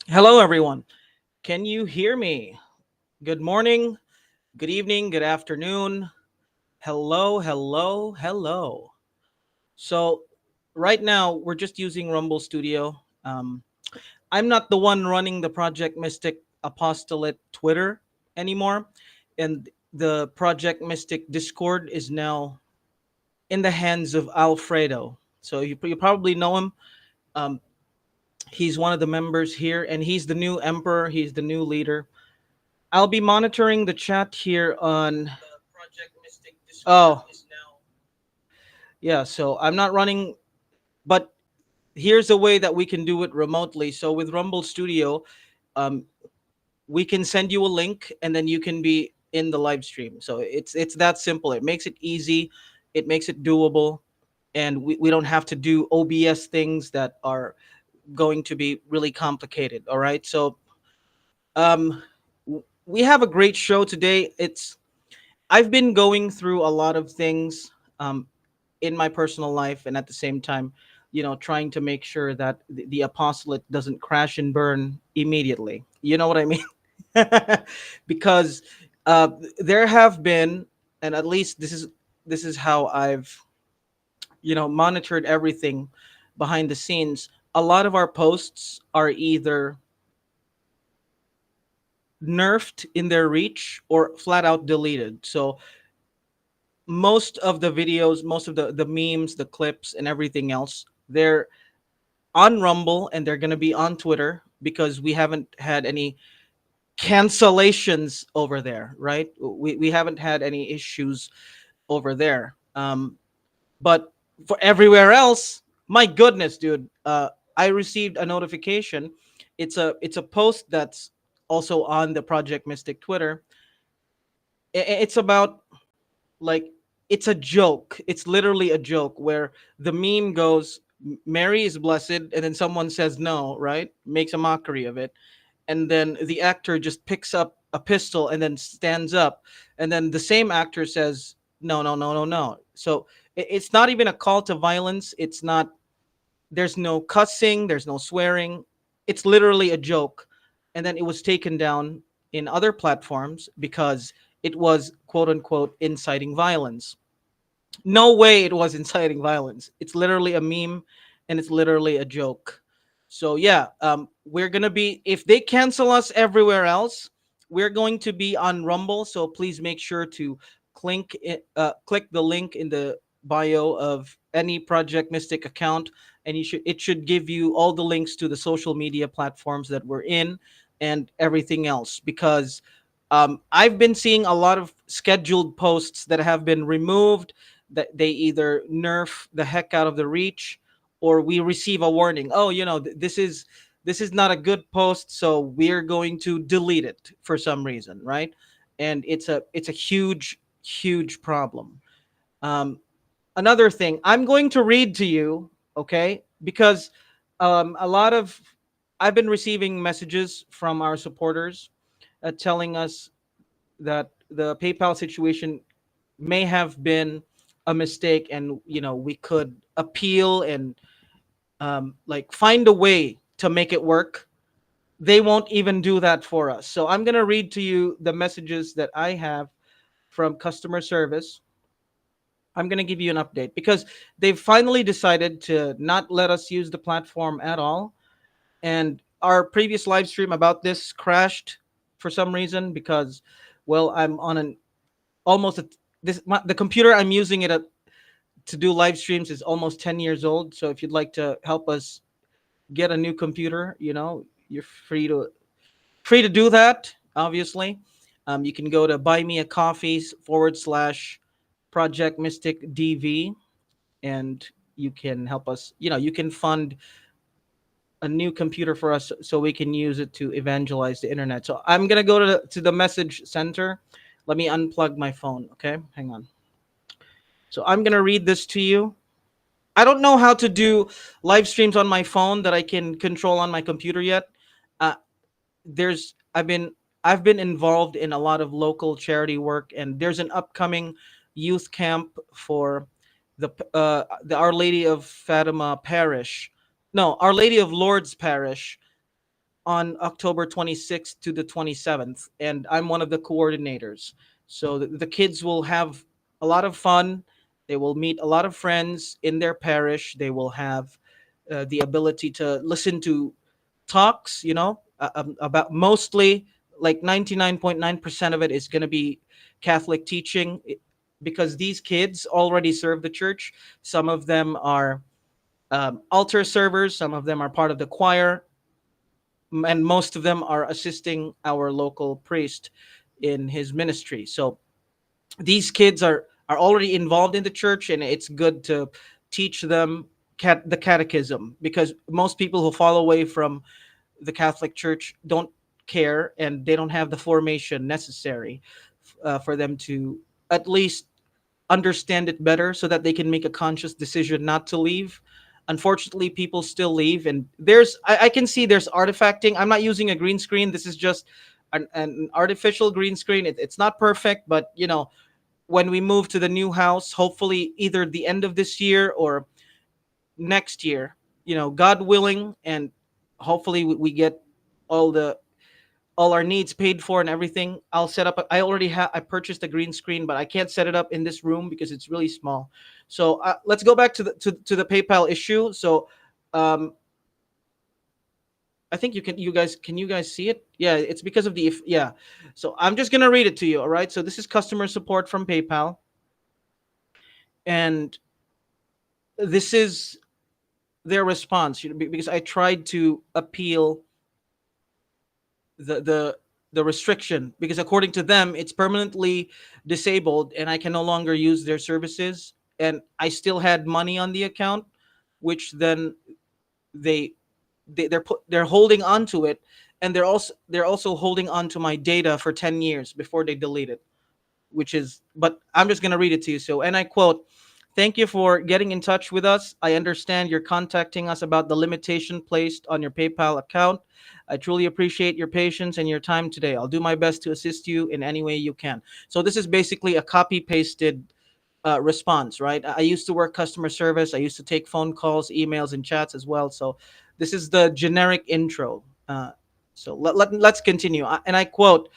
Hello, everyone. Can you hear me? Good morning, good evening, good afternoon. Hello, hello, hello. So, right now, we're just using Rumble Studio. I'm not the one running the Project Mystic apostolate Twitter anymore. And the Project Mystic Discord is now in the hands of Alfredo. So, you probably know him. Um, he's one of the members here, and he's the new emperor, he's the new leader. I'll be monitoring the chat here on. Oh, yeah. So I'm not running, but here's a way that we can do it remotely. So with Rumble Studio, um, we can send you a link, and then you can be in the live stream. So it's that simple. It makes it easy, it makes it doable, and we don't have to do OBS things that are going to be really complicated. All right. So um, we have a great show today. I've been going through a lot of things um, in my personal life, and at the same time, trying to make sure that the apostolate doesn't crash and burn immediately. You know what I mean? Because uh, there have been, and at least this is how I've monitored everything behind the scenes. A lot of our posts are either nerfed in their reach or flat out deleted. So most of the videos, most of the memes, the clips, and everything else, they're on Rumble and they're gonna be on Twitter because we haven't had any cancellations over there, right? We haven't had any issues over there. But for everywhere else, my goodness, dude, I received a notification. It's a post that's also on the Project Mystic Twitter. It's about, like, it's a joke. It's literally a joke where the meme goes, Mary is blessed, and then someone says no, right? Makes a mockery of it. And then the actor just picks up a pistol and then stands up. And then the same actor says, no, no, no, no, no. So it's not even a call to violence. It's not, there's no cussing, there's no swearing. It's literally a joke. And then it was taken down in other platforms because it was quote unquote inciting violence. No way it was inciting violence. It's literally a meme, and it's literally a joke. So yeah, we're gonna be, if they cancel us everywhere else, we're going to be on Rumble. So please make sure to click the link in the bio of any Project Mystic account, and it should give you all the links to the social media platforms that we're in and everything else. Because I've been seeing a lot of scheduled posts that have been removed, that they either nerf the heck out of the reach, or we receive a warning, oh, this is not a good post, so we're going to delete it for some reason, right? And it's a huge problem. um, Another thing, I'm going to read to you, okay? Because a lot of I've been receiving messages from our supporters telling us that the PayPal situation may have been a mistake, and we could appeal and like find a way to make it work. They won't even do that for us. So I'm going to read to you the messages that I have from customer service. I'm going to give you an update because they've finally decided to not let us use the platform at all. And our previous live stream about this crashed for some reason because, well, I'm on an almost a, the computer I'm using to do live streams is almost 10 years old. So if you'd like to help us get a new computer, you're free to do that. Obviously, you can go to buy me a coffee / Project Mystic DV, and you can help us. You can fund a new computer for us so we can use it to evangelize the internet. So I'm gonna go to the message center. Let me unplug my phone. Okay, hang on. So I'm gonna read this to you. I don't know how to do live streams on my phone that I can control on my computer yet. Uh, there's I've been involved in a lot of local charity work, and there's an upcoming youth camp for the Our Lady of Fatima Parish. No, Our Lady of Lourdes Parish on October 26th to the 27th, and I'm one of the coordinators. So the kids will have a lot of fun. They will meet a lot of friends in their parish. They will have the ability to listen to talks, about mostly like 99.9% of it is going to be Catholic teaching, because these kids already serve the church. Some of them are altar servers, some of them are part of the choir, and most of them are assisting our local priest in his ministry. So these kids are already involved in the church, and it's good to teach them the catechism, because most people who fall away from the Catholic Church don't care, and they don't have the formation necessary for them to at least understand it better, so that they can make a conscious decision not to leave. Unfortunately, people still leave, and I can see there's artifacting. I'm not using a green screen. This is just an artificial green screen. It's not perfect, but when we move to the new house, hopefully either the end of this year or next year, God willing, and hopefully we get all the all our needs paid for and everything. I'll set up. I already have. I purchased a green screen, but I can't set it up in this room because it's really small. So let's go back to the PayPal issue. So um, I think you guys see it? Yeah, it's because of the if yeah. So I'm just gonna read it to you. All right. So this is customer support from PayPal, and this is their response. Because I tried to appeal the restriction, because according to them it's permanently disabled and I can no longer use their services, and I still had money on the account, which then they, they're holding on to it, and they're also holding on to my data for 10 years before they delete it, which is, but I'm just going to read it to you. So, and I quote, "Thank you for getting in touch with us. I understand you're contacting us about the limitation placed on your PayPal account. I truly appreciate your patience and your time today. I'll do my best to assist you in any way you can." So this is basically a copy pasted response, right? I used to work customer service. I used to take phone calls, emails, and chats as well. So this is the generic intro. So let's continue. And I quote,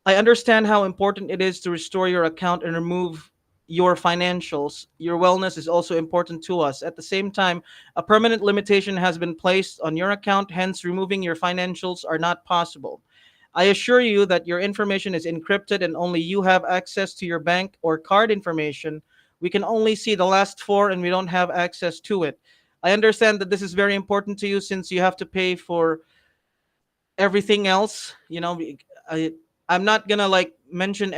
"I understand how important it is to restore your account and remove your financials. Your wellness is also important to us. At the same time, a permanent limitation has been placed on your account, hence, removing your financials are not possible. I assure you that your information is encrypted and only you have access to your bank or card information. We can only see the last four and we don't have access to it. I understand that this is very important to you since you have to pay for everything else. I, I'm not gonna like mention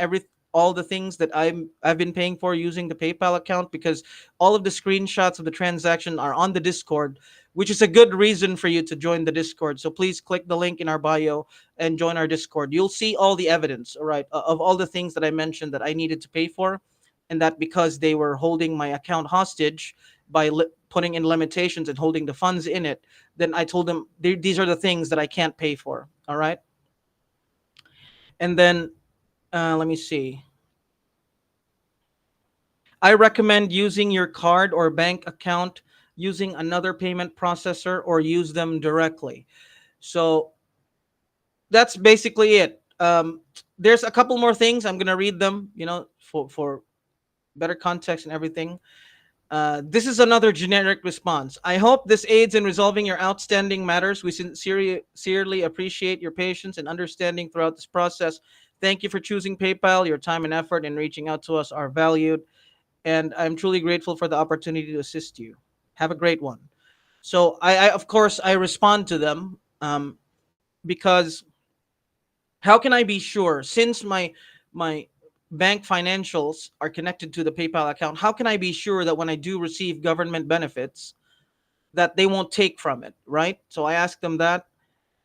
all the things that I've been paying for using the PayPal account, because all of the screenshots of the transaction are on the Discord, which is a good reason for you to join the Discord. So please click the link in our bio and join our Discord. You'll see all the evidence, all right, of all the things that I mentioned that I needed to pay for, and that because they were holding my account hostage by putting in limitations and holding the funds in it, then I told them these are the things that I can't pay for. All right. And then let me see. I recommend using your card or bank account, using another payment processor, or use them directly. So that's basically it. There's a couple more things. I'm going to read them, for better context and everything. This is another generic response. "I hope this aids in resolving your outstanding matters. We sincerely appreciate your patience and understanding throughout this process. Thank you for choosing PayPal. Your time and effort in reaching out to us are valued, and I'm truly grateful for the opportunity to assist you. Have a great one." So I of course, I respond to them, because how can I be sure, since my bank financials are connected to the PayPal account? How can I be sure that when I do receive government benefits, that they won't take from it, right? So I asked them that,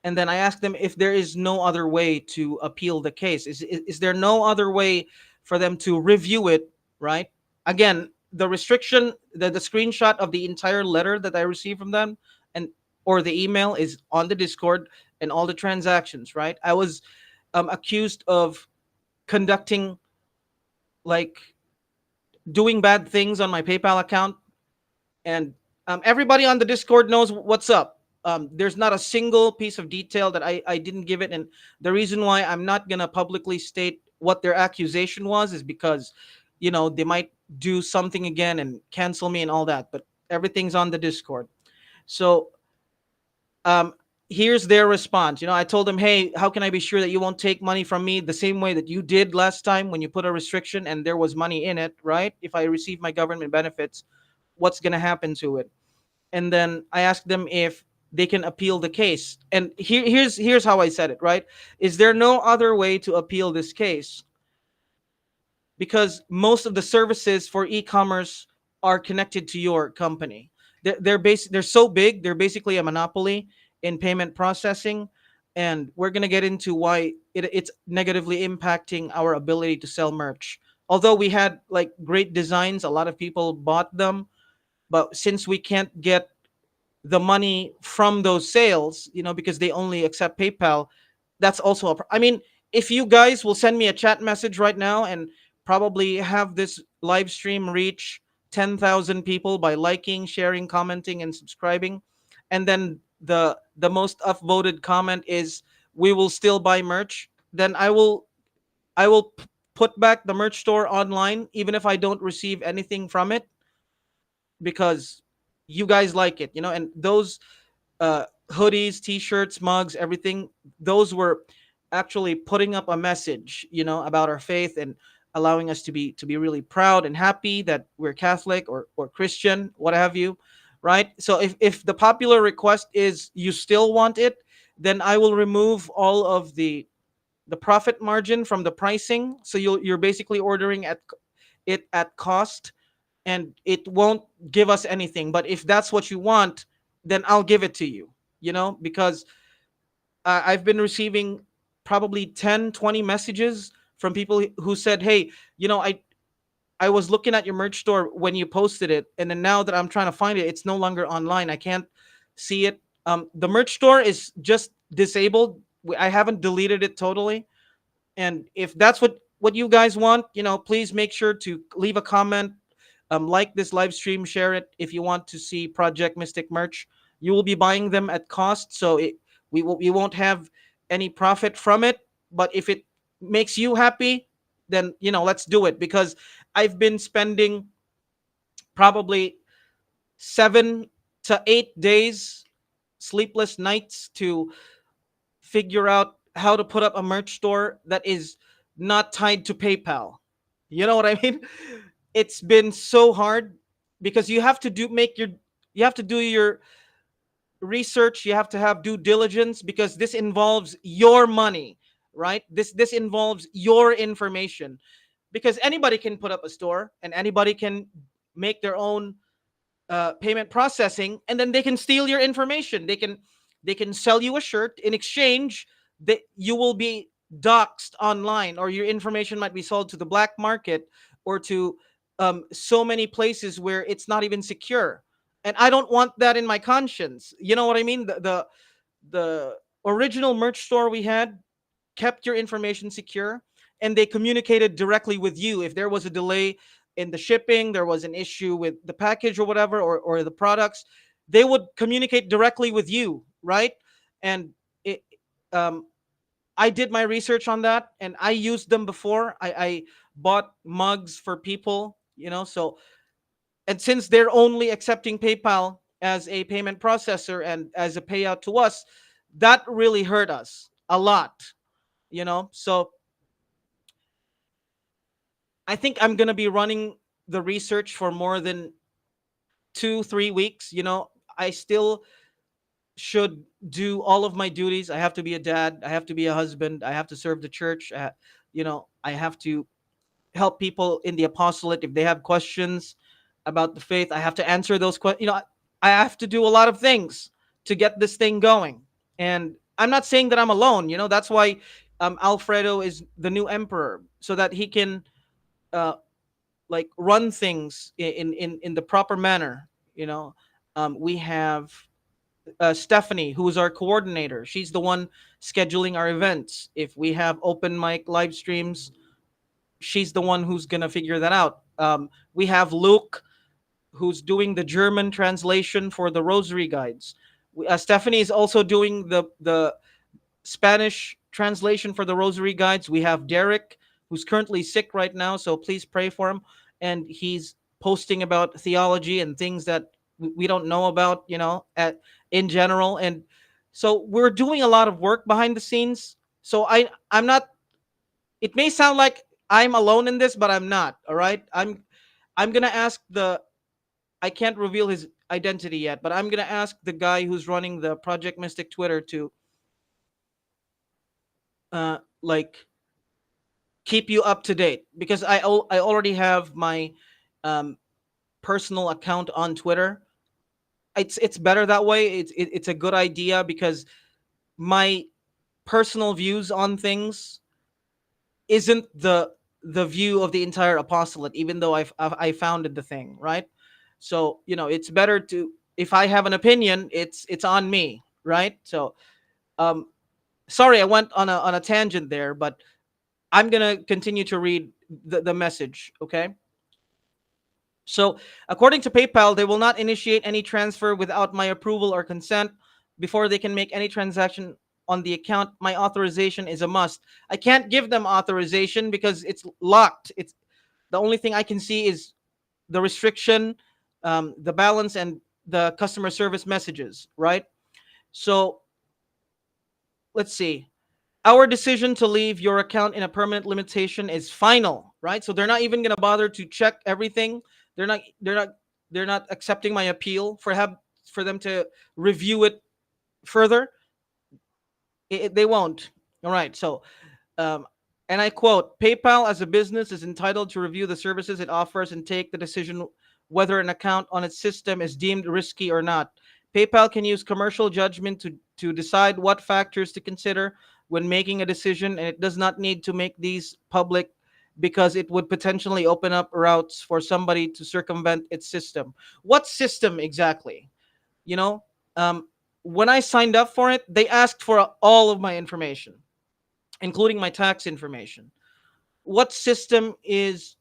and then I asked them if there is no other way to appeal the case. Is there no other way for them to review it, right? Again, the restriction, the screenshot of the entire letter that I received from them, and or the email, is on the Discord, and all the transactions, right? I was accused of conducting, like, doing bad things on my PayPal account, and everybody on the Discord knows what's up. There's not a single piece of detail that I didn't give it. And the reason why I'm not gonna publicly state what their accusation was is because, they might do something again and cancel me and all that. But everything's on the Discord. So um, here's their response. I told them, hey, how can I be sure that you won't take money from me the same way that you did last time when you put a restriction and there was money in it, right? If I receive my government benefits, what's gonna happen to it? And then I asked them if they can appeal the case. And here's how I said it, right? Is there no other way to appeal this case? Because most of the services for e-commerce are connected to your company. They're so big, they're basically a monopoly in payment processing, and we're going to get into why it's negatively impacting our ability to sell merch. Although we had like great designs, a lot of people bought them, but since we can't get the money from those sales, because they only accept PayPal, that's also I mean, if you guys will send me a chat message right now and probably have this live stream reach 10,000 people by liking, sharing, commenting, and subscribing, and then the most upvoted comment is we will still buy merch, then I will put back the merch store online even if I don't receive anything from it, because you guys like it, and those hoodies, t-shirts, mugs, everything, those were actually putting up a message, about our faith and allowing us to be really proud and happy that we're Catholic or Christian, what have you, right? So if the popular request is you still want it, then I will remove all of the profit margin from the pricing, so you're basically ordering at cost, and it won't give us anything. But if that's what you want, then I'll give it to you, because I've been receiving probably 10, 20 messages from people who said, hey, I was looking at your merch store when you posted it, and then now that I'm trying to find it, it's no longer online. I can't see it. The merch store is just disabled. I haven't deleted it totally. And if that's what you guys want, please make sure to leave a comment, like this live stream, share it if you want to see Project Mystic merch. You will be buying them at cost, so we won't have any profit from it. But if it makes you happy, then let's do it, because I've been spending probably 7 to 8 days, sleepless nights, to figure out how to put up a merch store that is not tied to PayPal. You know what I mean? It's been so hard because you have to do your research, you have to have due diligence, because this involves your money, right? This involves your information, because anybody can put up a store and anybody can make their own payment processing, and then they can steal your information. They can sell you a shirt. In exchange, that you will be doxxed online, or your information might be sold to the black market, or to so many places where it's not even secure. And I don't want that in my conscience. You know what I mean? The original merch store we had kept your information secure, and they communicated directly with you if there was a delay in the shipping, there was an issue with the package or whatever, or the products, they would communicate directly with you, right? And it um I did my research on that, and I used them before. I bought mugs for people, so, and since they're only accepting PayPal as a payment processor and as a payout to us, that really hurt us a lot, so I think I'm gonna be running the research for more than 2, 3 weeks. I still should do all of my duties. I have to be a dad. I have to be a husband. I have to serve the church. I have to help people in the apostolate if they have questions about the faith. I have to answer those questions. I have to do a lot of things to get this thing going. And I'm not saying that I'm alone. That's why Alfredo is the new emperor, so that he can uh, like run things in the proper manner. We have Stephanie, who is our coordinator. She's the one scheduling our events. If we have open mic live streams, she's the one who's gonna figure that out. We have Luke, who's doing the German translation for the rosary guides. Stephanie is also doing the Spanish translation for the Rosary Guides. We have Derek, who's currently sick right now, so please pray for him. And he's posting about theology and things that we don't know about, in general. And so we're doing a lot of work behind the scenes. So I'm not. It may sound like I'm alone in this, but I'm not. All right, I'm gonna ask the. I can't reveal his identity yet, but I'm gonna ask the guy who's running the Project Mystic Twitter to like keep you up to date, because I already have my um, personal account on Twitter. It's better that way. It's a good idea because my personal views on things isn't the view of the entire apostolate, even though I founded the thing, right? So it's better to, if I have an opinion, it's on me, right? So um, sorry, I went on a tangent there, but I'm gonna continue to read the message, okay? So, according to PayPal, they will not initiate any transfer without my approval or consent. Before they can make any transaction on the account, my authorization is a must. I can't give them authorization because it's locked. It's the only thing I can see is the restriction, the balance, and the customer service messages, right? So, let's see. Our decision to leave your account in a permanent limitation is final, right? So they're not even going to bother to check everything. They're not accepting my appeal for them to review it further. They won't. All right. So um, and I quote, PayPal as a business is entitled to review the services it offers and take the decision whether an account on its system is deemed risky or not. PayPal can use commercial judgment to decide what factors to consider when making a decision, and it does not need to make these public because it would potentially open up routes for somebody to circumvent its system. What system exactly? You know, um, when I signed up for it, they asked for all of my information, including my tax information. What system is,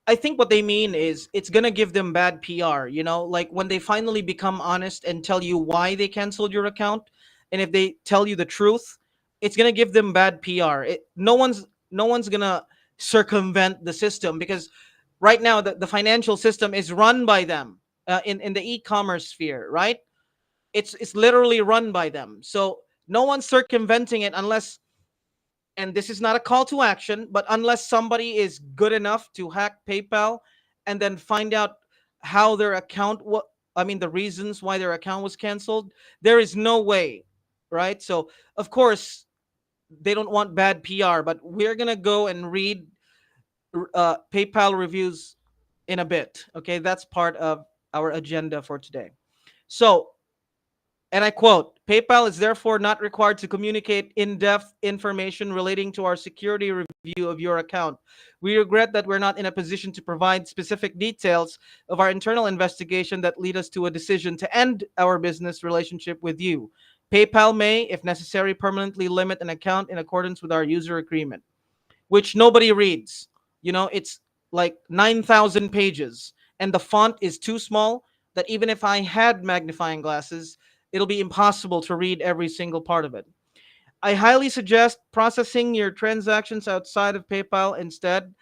I think what they mean is it's going to give them bad PR, like when they finally become honest and tell you why they canceled your account, and if they tell you the truth, it's going to give them bad PR. No one's going to circumvent the system, because right now the financial system is run by them, in the e-commerce sphere, right? It's literally run by them. So no one's circumventing it unless, and this is not a call to action, but unless somebody is good enough to hack PayPal and then find out how their account, what I mean, the reasons why their account was canceled, there is no way, right? So, of course, they don't want bad PR, but we're going to go and read PayPal reviews in a bit. Okay, that's part of our agenda for today. So, and I quote, PayPal is therefore not required to communicate in depth information relating to our security review of your account. We regret that we're not in a position to provide specific details of our internal investigation that lead us to a decision to end our business relationship with you. PayPal may, if necessary, permanently limit an account in accordance with our user agreement, which nobody reads. It's like 9,000 pages, and the font is too small that even if I had magnifying glasses, it'll be impossible to read every single part of it. I highly suggest processing your transactions outside of PayPal instead.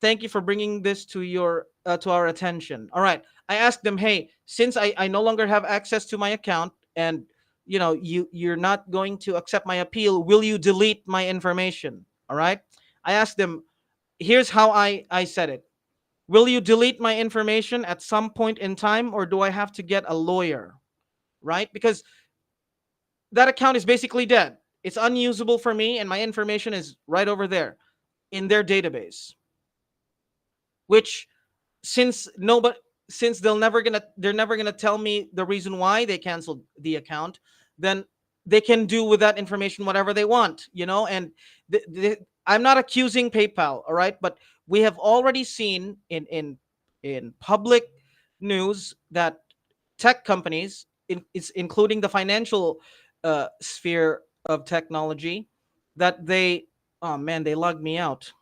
Thank you for bringing this to our attention. All right. I asked them, hey, since I no longer have access to my account, and you're not going to accept my appeal, will you delete my information? All right. I asked them, here's how I said it. Will you delete my information at some point in time, or do I have to get a lawyer? Right? Because that account is basically dead. It's unusable for me, and my information is right over there in their database. Which, since nobody, since they're never gonna tell me the reason why they canceled the account, then they can do with that information whatever they want, And I'm not accusing PayPal, all right, but we have already seen in public news that tech companies, it's including the financial sphere of technology, that they, oh man, they logged me out.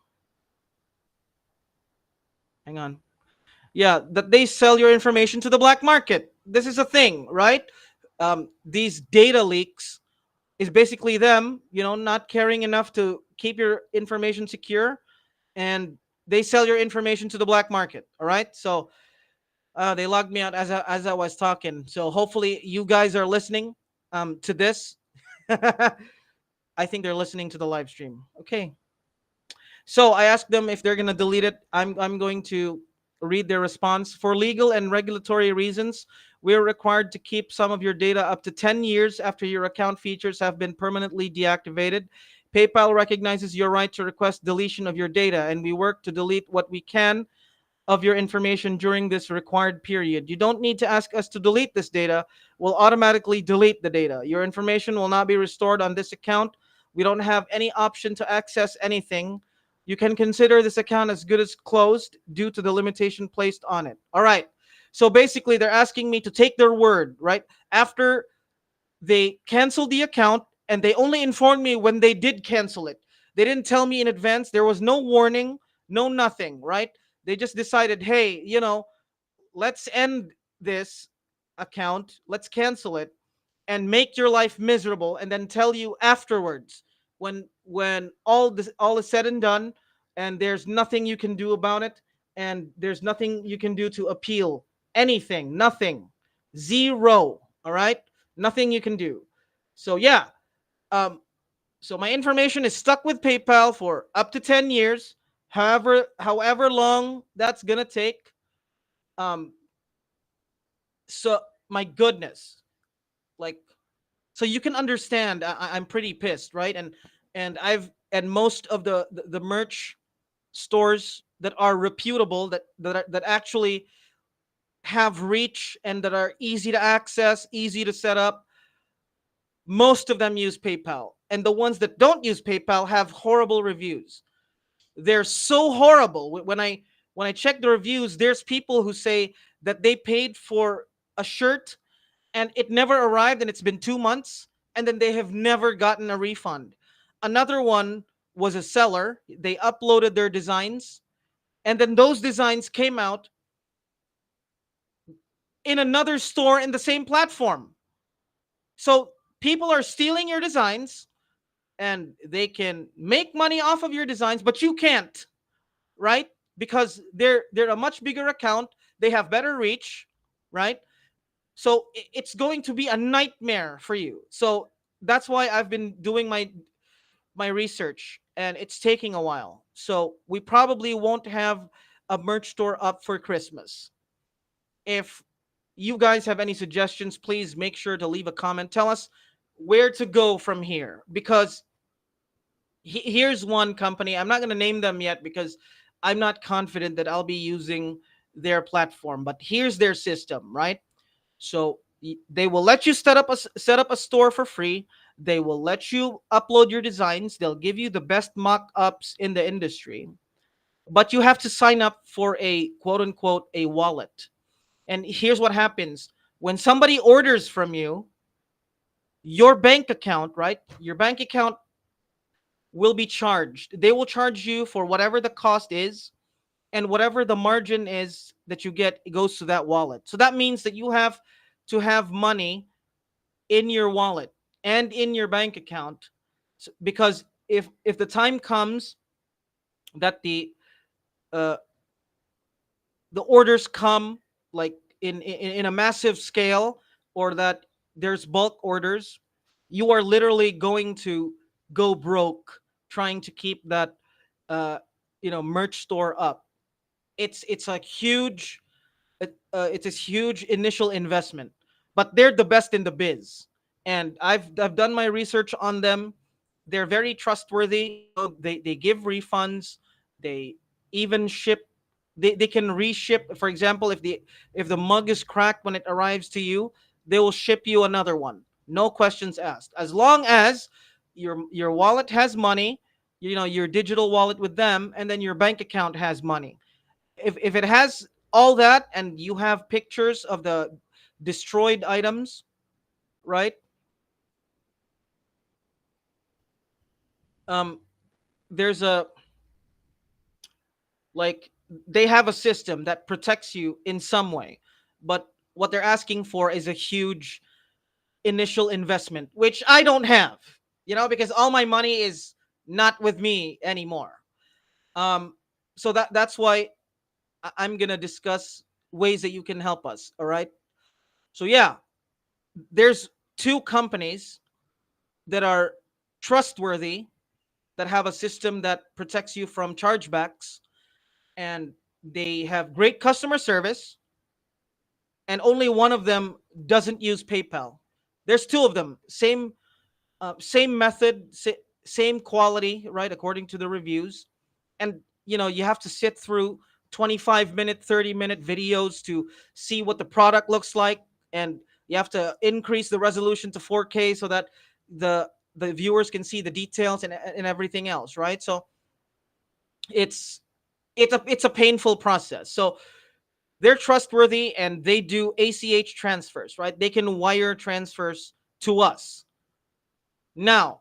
Hang on. Yeah, that they sell your information to the black market. this is a thing, right? These data leaks is basically them, not caring enough to keep your information secure, and they sell your information to the black market. All right, so they logged me out as I was talking. So hopefully you guys are listening to this. I think they're listening to the live stream. Okay. So I asked them if they're gonna delete it. I'm going to read their response. For legal and regulatory reasons, we are required to keep some of your data up to 10 years after your account features have been permanently deactivated. PayPal recognizes your right to request deletion of your data, and we work to delete what we can of your information during this required period. You don't need to ask us to delete this data. We'll automatically delete the data. Your information will not be restored on this account. We don't have any option to access anything. You can consider this account as good as closed due to the limitation placed on it. All right. So basically, they're asking me to take their word, right? After they canceled the account, and they only informed me when they did cancel it. They didn't tell me in advance. There was no warning, no nothing, right? They just decided, hey, let's end this account, let's cancel it, and make your life miserable, and then tell you afterwards, when all is said and done, and there's nothing you can do about it, and there's nothing you can do to appeal anything, nothing, zero. All right, nothing you can do. So yeah, um so my information is stuck with PayPal for up to 10 years, however long that's gonna take. um so my goodness, like, so you can understand, I'm pretty pissed, right? And most of the merch stores that are reputable, that actually have reach and that are easy to access, easy to set up, most of them use PayPal, and the ones that don't use PayPal have horrible reviews. They're so horrible. When I check the reviews, there's people who say that they paid for a shirt and it never arrived, and it's been 2 months, and then they have never gotten a refund. Another one was a seller. They uploaded their designs, and then those designs came out in another store in the same platform. So people are stealing your designs, and they can make money off of your designs, but you can't, right? Because they're a much bigger account. They have better reach, right? So it's going to be a nightmare for you. So that's why I've been doing my research, and it's taking a while. So we probably won't have a merch store up for Christmas. If you guys have any suggestions, please make sure to leave a comment. Tell us where to go from here, because here's one company. I'm not going to name them yet because I'm not confident that I'll be using their platform, but here's their system, right? So they will let you set up a store for free. They will let you upload your designs. They'll give you the best mock-ups in the industry, but you have to sign up for a quote unquote a wallet. And here's what happens: when somebody orders from you, your bank account, right? Your bank account will be charged. They will charge you for whatever the cost is, and whatever the margin is that you get, it goes to that wallet. So that means that you have to have money in your wallet and in your bank account, because if the time comes that uh the orders come, like in a massive scale, or that there's bulk orders, you are literally going to go broke trying to keep that uh merch store up. It's a huge it's a huge initial investment, but they're the best in the biz, and I've done my research on them. They're very trustworthy. They give refunds. They even ship. They can reship. For example, if the mug is cracked when it arrives to you, they will ship you another one. No questions asked. As long as your wallet has money, your digital wallet with them, and then your bank account has money. If it has all that, and you have pictures of the destroyed items, right? um there's a like they have a system that protects you in some way, but what they're asking for is a huge initial investment, which I don't have, because all my money is not with me anymore. Um, so that's why I'm gonna discuss ways that you can help us. All right. So yeah, there's two companies that are trustworthy, that have a system that protects you from chargebacks, and they have great customer service, and only one of them doesn't use PayPal. There's two of them, same method, same quality, right? According to the reviews, and you have to sit through 25-minute, 30-minute videos to see what the product looks like, and you have to increase the resolution to 4K so that the the viewers can see the details and everything else, right? So it's it's a painful process. So they're trustworthy, and they do ACH transfers, right? They can wire transfers to us. Now,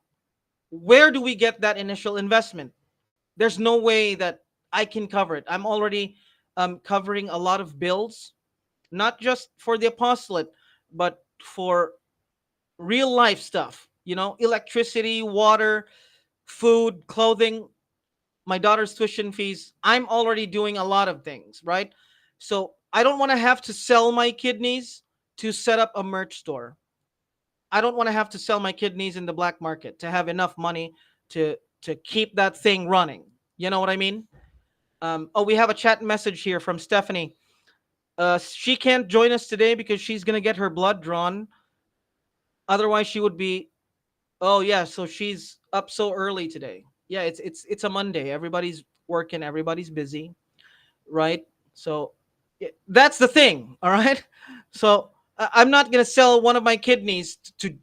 where do we get that initial investment? There's no way that I can cover it. I'm already covering a lot of bills, not just for the apostolate, but for real life stuff, electricity, water, food, clothing, my daughter's tuition fees. I'm already doing a lot of things, right? So I don't want to have to sell my kidneys to set up a merch store. I don't want to have to sell my kidneys in the black market to have enough money to keep that thing running. You know what I mean? Oh, we have a chat message here from Stephanie. She can't join us today because she's gonna get her blood drawn. Otherwise, she would be. Oh yeah, so she's up so early today. Yeah, it's a Monday. Everybody's working. Everybody's busy, right? So that's the thing. All right. So I'm not gonna sell one of my kidneys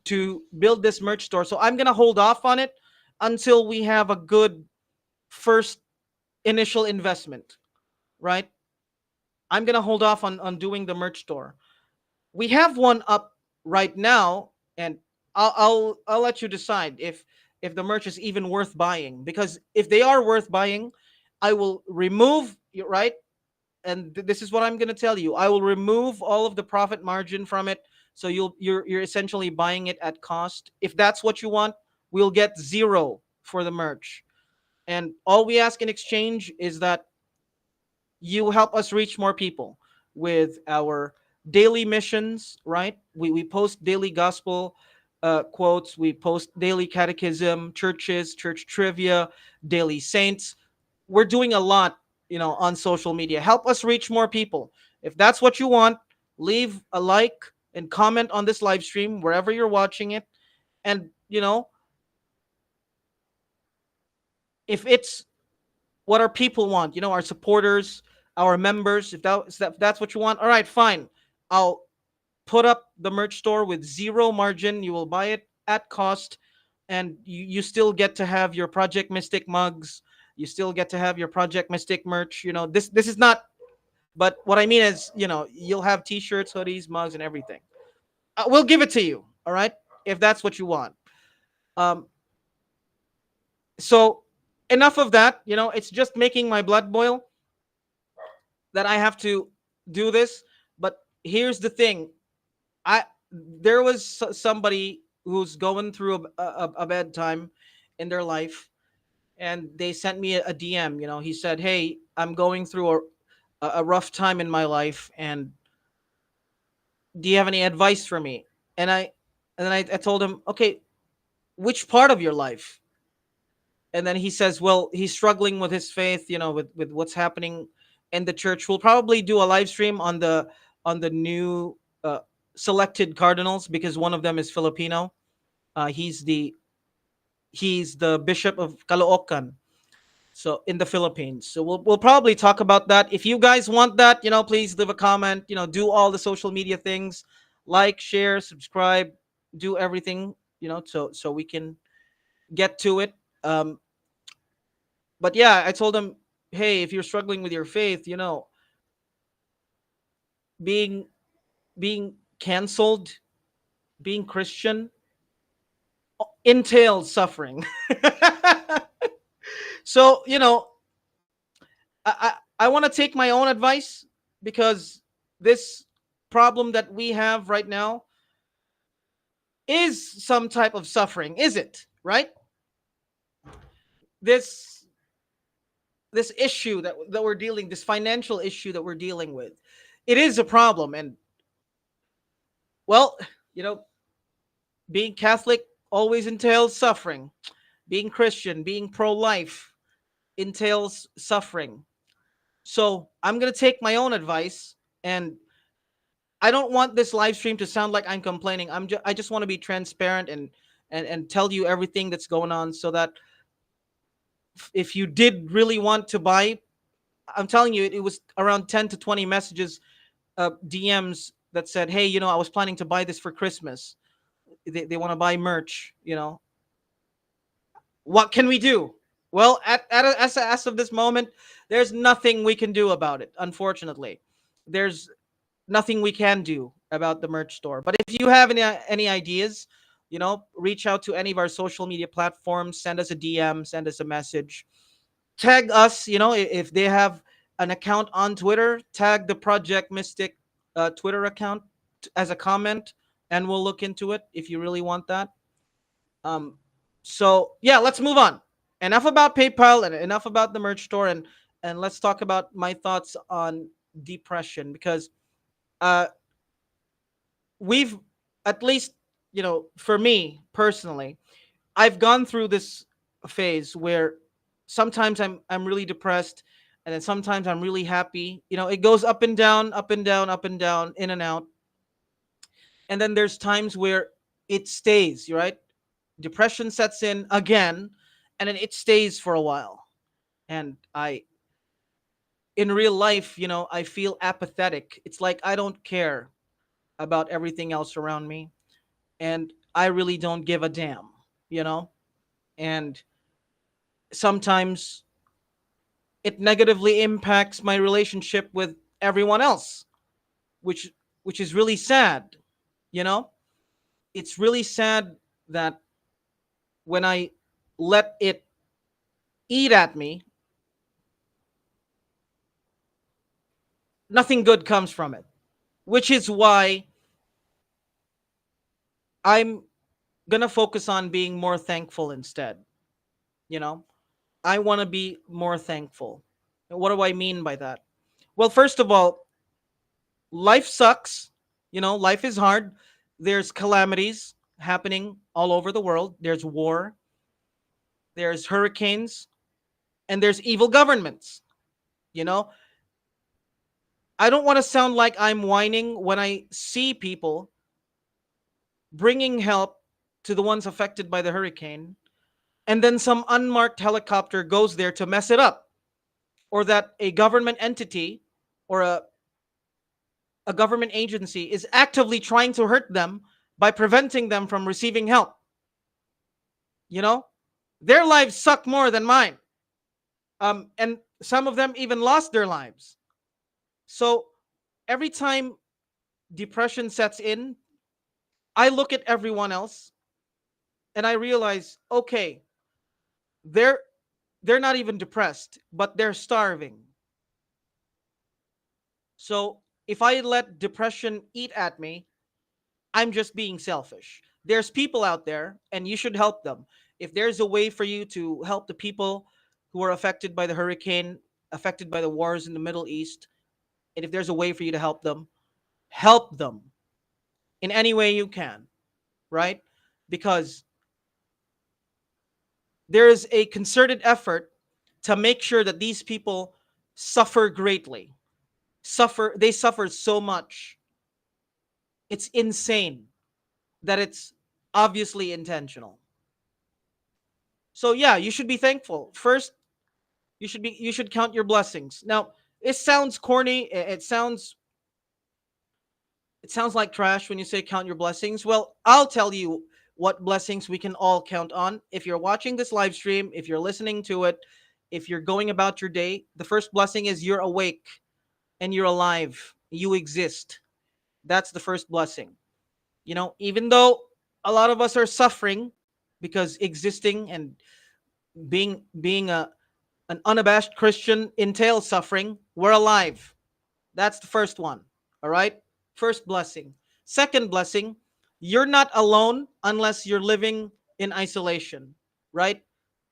to build this merch store. So I'm gonna hold off on it until we have a good first initial investment, right? I'm gonna hold off on doing the merch store. We have one up right now, and I'll let you decide if the merch is even worth buying. Because if they are worth buying, I will remove, right, and this is what I'm gonna tell you. I will remove all of the profit margin from it, so you're essentially buying it at cost. If that's what you want, we'll get zero for the merch, and all we ask in exchange is that you help us reach more people with our daily missions, right? We post daily gospel quotes, we post daily catechism, churches, church trivia, daily saints. We're doing a lot, on social media. Help us reach more people. If that's what you want, leave a like and comment on this live stream wherever you're watching it. And, if it's what our people want, our supporters, our members. If that's what you want, all right, fine. I'll put up the merch store with zero margin. You will buy it at cost, and you still get to have your Project Mystic mugs. You still get to have your Project Mystic merch. This is not. But what I mean is, you'll have T-shirts, hoodies, mugs, and everything. We'll give it to you. All right, if that's what you want. Um, so enough of that. It's just making my blood boil that I have to do this. But here's the thing: I there was somebody who's going through a bad time in their life, and they sent me a DM. He said, "Hey, I'm going through a rough time in my life, and do you have any advice for me?" And then I told him, "Okay, which part of your life?" And then he says, "Well, he's struggling with his faith, with what's happening in the church. We'll probably do a live stream on the new selected cardinals, because one of them is Filipino. He's the bishop of Caloocan, so in the Philippines. So we'll probably talk about that. If you guys want that, please leave a comment. Do all the social media things, like, share, subscribe, do everything. So we can get to it. But yeah, I told him, hey, if you're struggling with your faith, being being canceled, being Christian entails suffering. So I want to take my own advice, because this problem that we have right now is some type of suffering, is it? Right? This this issue that we're dealing, this financial issue that we're dealing with, it is a problem. And well, you know, being Catholic always entails suffering. Being Christian, being pro-life entails suffering. So I'm gonna take my own advice, and I don't want this live stream to sound like I'm complaining. I just want to be transparent and tell you everything that's going on, so that if you did really want to buy, I'm telling you, it was around 10 to 20 messages, DMs that said, "Hey, I was planning to buy this for Christmas. They want to buy merch. What can we do?" Well, as of this moment, there's nothing we can do about it. Unfortunately, there's nothing we can do about the merch store. But if you have any ideas, reach out to any of our social media platforms. Send us a DM. Send us a message. Tag us. If they have an account on Twitter, tag the Project Mystic Twitter account as a comment, and we'll look into it if you really want that. Um, so yeah, let's move on. Enough about PayPal and enough about the merch store, and let's talk about my thoughts on depression, because uh, we've, at least, for me personally, I've gone through this phase where sometimes I'm really depressed, and then sometimes I'm really happy. It goes up and down, up and down, up and down, in and out. And then there's times where it stays, right? Depression sets in again, and then it stays for a while. And in real life, I feel apathetic. It's like I don't care about everything else around me, and I really don't give a damn, you know? And sometimes it negatively impacts my relationship with everyone else, which which is really sad, you know? It's really sad that when I let it eat at me, nothing good comes from it. Which is why I'm gonna focus on being more thankful instead. You know, I want to be more thankful. What do I mean by that? Well, first of all, life sucks. Life is hard. There's calamities happening all over the world. There's war, there's hurricanes, and there's evil governments. You know, I don't want to sound like I'm whining when I see people bringing help to the ones affected by the hurricane, and then some unmarked helicopter goes there to mess it up, or that a government entity or a government agency is actively trying to hurt them by preventing them from receiving help. You know, their lives suck more than mine. And some of them even lost their lives. So every time depression sets in, I look at everyone else and I realize, okay, they're they're not even depressed, but they're starving. So if I let depression eat at me, I'm just being selfish. There's people out there and you should help them. If there's a way for you to help the people who are affected by the hurricane, affected by the wars in the Middle East, and if there's a way for you to help them in any way you can, right? Because there is a concerted effort to make sure that these people suffer greatly. They suffer so much. It's insane that it's obviously intentional. So yeah, you should be thankful. First, you should count your blessings. Now, it sounds corny. It sounds like trash when you say count your blessings. Well, I'll tell you what blessings we can all count on. If you're watching this live stream, if you're listening to it, if you're going about your day, the first blessing is you're awake and you're alive. You exist. That's the first blessing. Even though a lot of us are suffering, because existing and being an unabashed Christian entails suffering, we're alive. That's the first one. All right? First blessing. Second blessing, you're not alone unless you're living in isolation, right?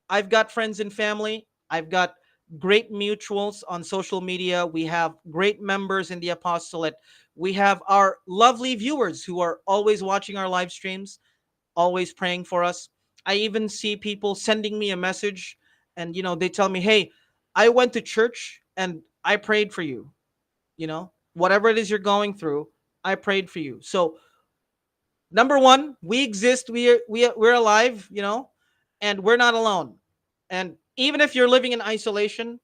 I've got friends and family. I've got great mutuals on social media. We have great members in the apostolate. We have our lovely viewers who are always watching our live streams, always praying for us. I even see people sending me a message and they tell me, "Hey, I went to church and I prayed for you." Whatever it is you're going through, I prayed for you. So, number 1, we exist, we're alive, and we're not alone. And even if you're living in isolation,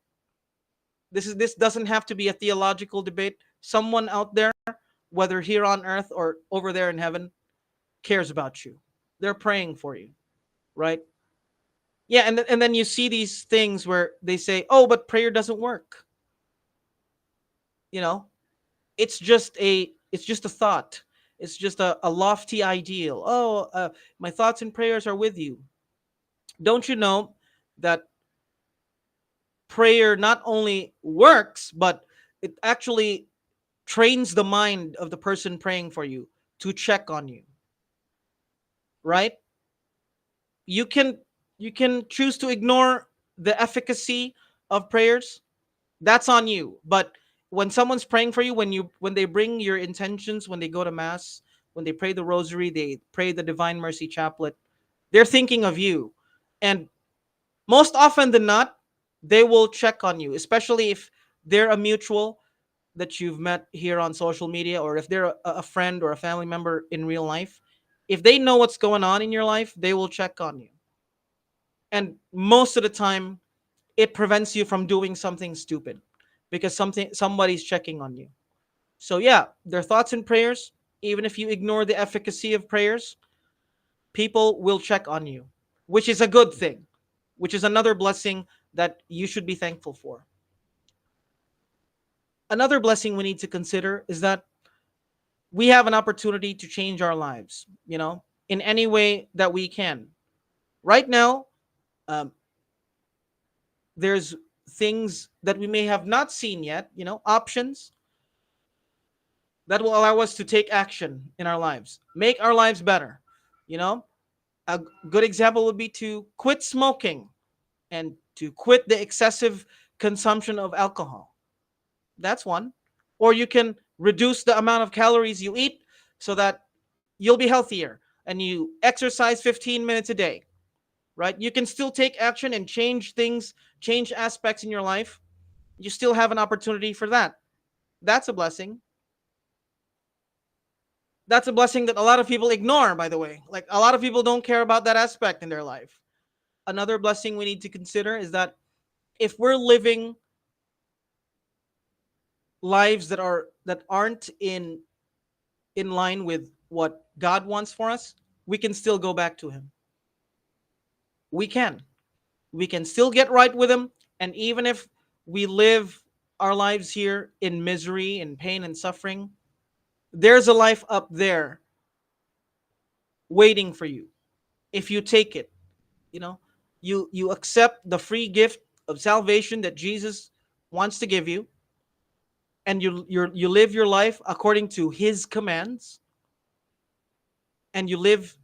this doesn't have to be a theological debate. Someone out there, whether here on earth or over there in heaven, cares about you. They're praying for you, right? Yeah, and then you see these things where they say, "Oh, but prayer doesn't work." You know, it's just a thought. It's just a lofty ideal. Oh, my thoughts and prayers are with you. Don't you know that prayer not only works, but it actually trains the mind of the person praying for you to check on you, right? You can choose to ignore the efficacy of prayers. That's on you. But when someone's praying for you, when they bring your intentions, when they go to mass, when they pray the rosary, they pray the divine mercy chaplet, they're thinking of you. And most often than not, they will check on you, especially if they're a mutual that you've met here on social media, or if they're a friend or a family member in real life. If they know what's going on in your life, they will check on you. And most of the time, it prevents you from doing something stupid because somebody's checking on you. So yeah, their thoughts and prayers, even if you ignore the efficacy of prayers, people will check on you, which is a good thing, which is another blessing that you should be thankful for. Another blessing we need to consider is that we have an opportunity to change our lives, in any way that we can. Right now, um, there's things that we may have not seen yet, options that will allow us to take action in our lives, make our lives better. You know, a good example would be to quit smoking and to quit the excessive consumption of alcohol. That's one. Or you can reduce the amount of calories you eat so that you'll be healthier, and you exercise 15 minutes a day, right? You can still take action and change things, change aspects in your life. You still have an opportunity for that. That's a blessing. That's a blessing that a lot of people ignore, by the way. Like, a lot of people don't care about that aspect in their life. Another blessing we need to consider is that if we're living lives that aren't in line with what God wants for us, we can still go back to him. We can. We can still get right with him, and even if we live our lives here in misery and pain and suffering, there's a life up there waiting for you if you take it. You know, you accept the free gift of salvation that Jesus wants to give you, and you live your life according to his commands, and you live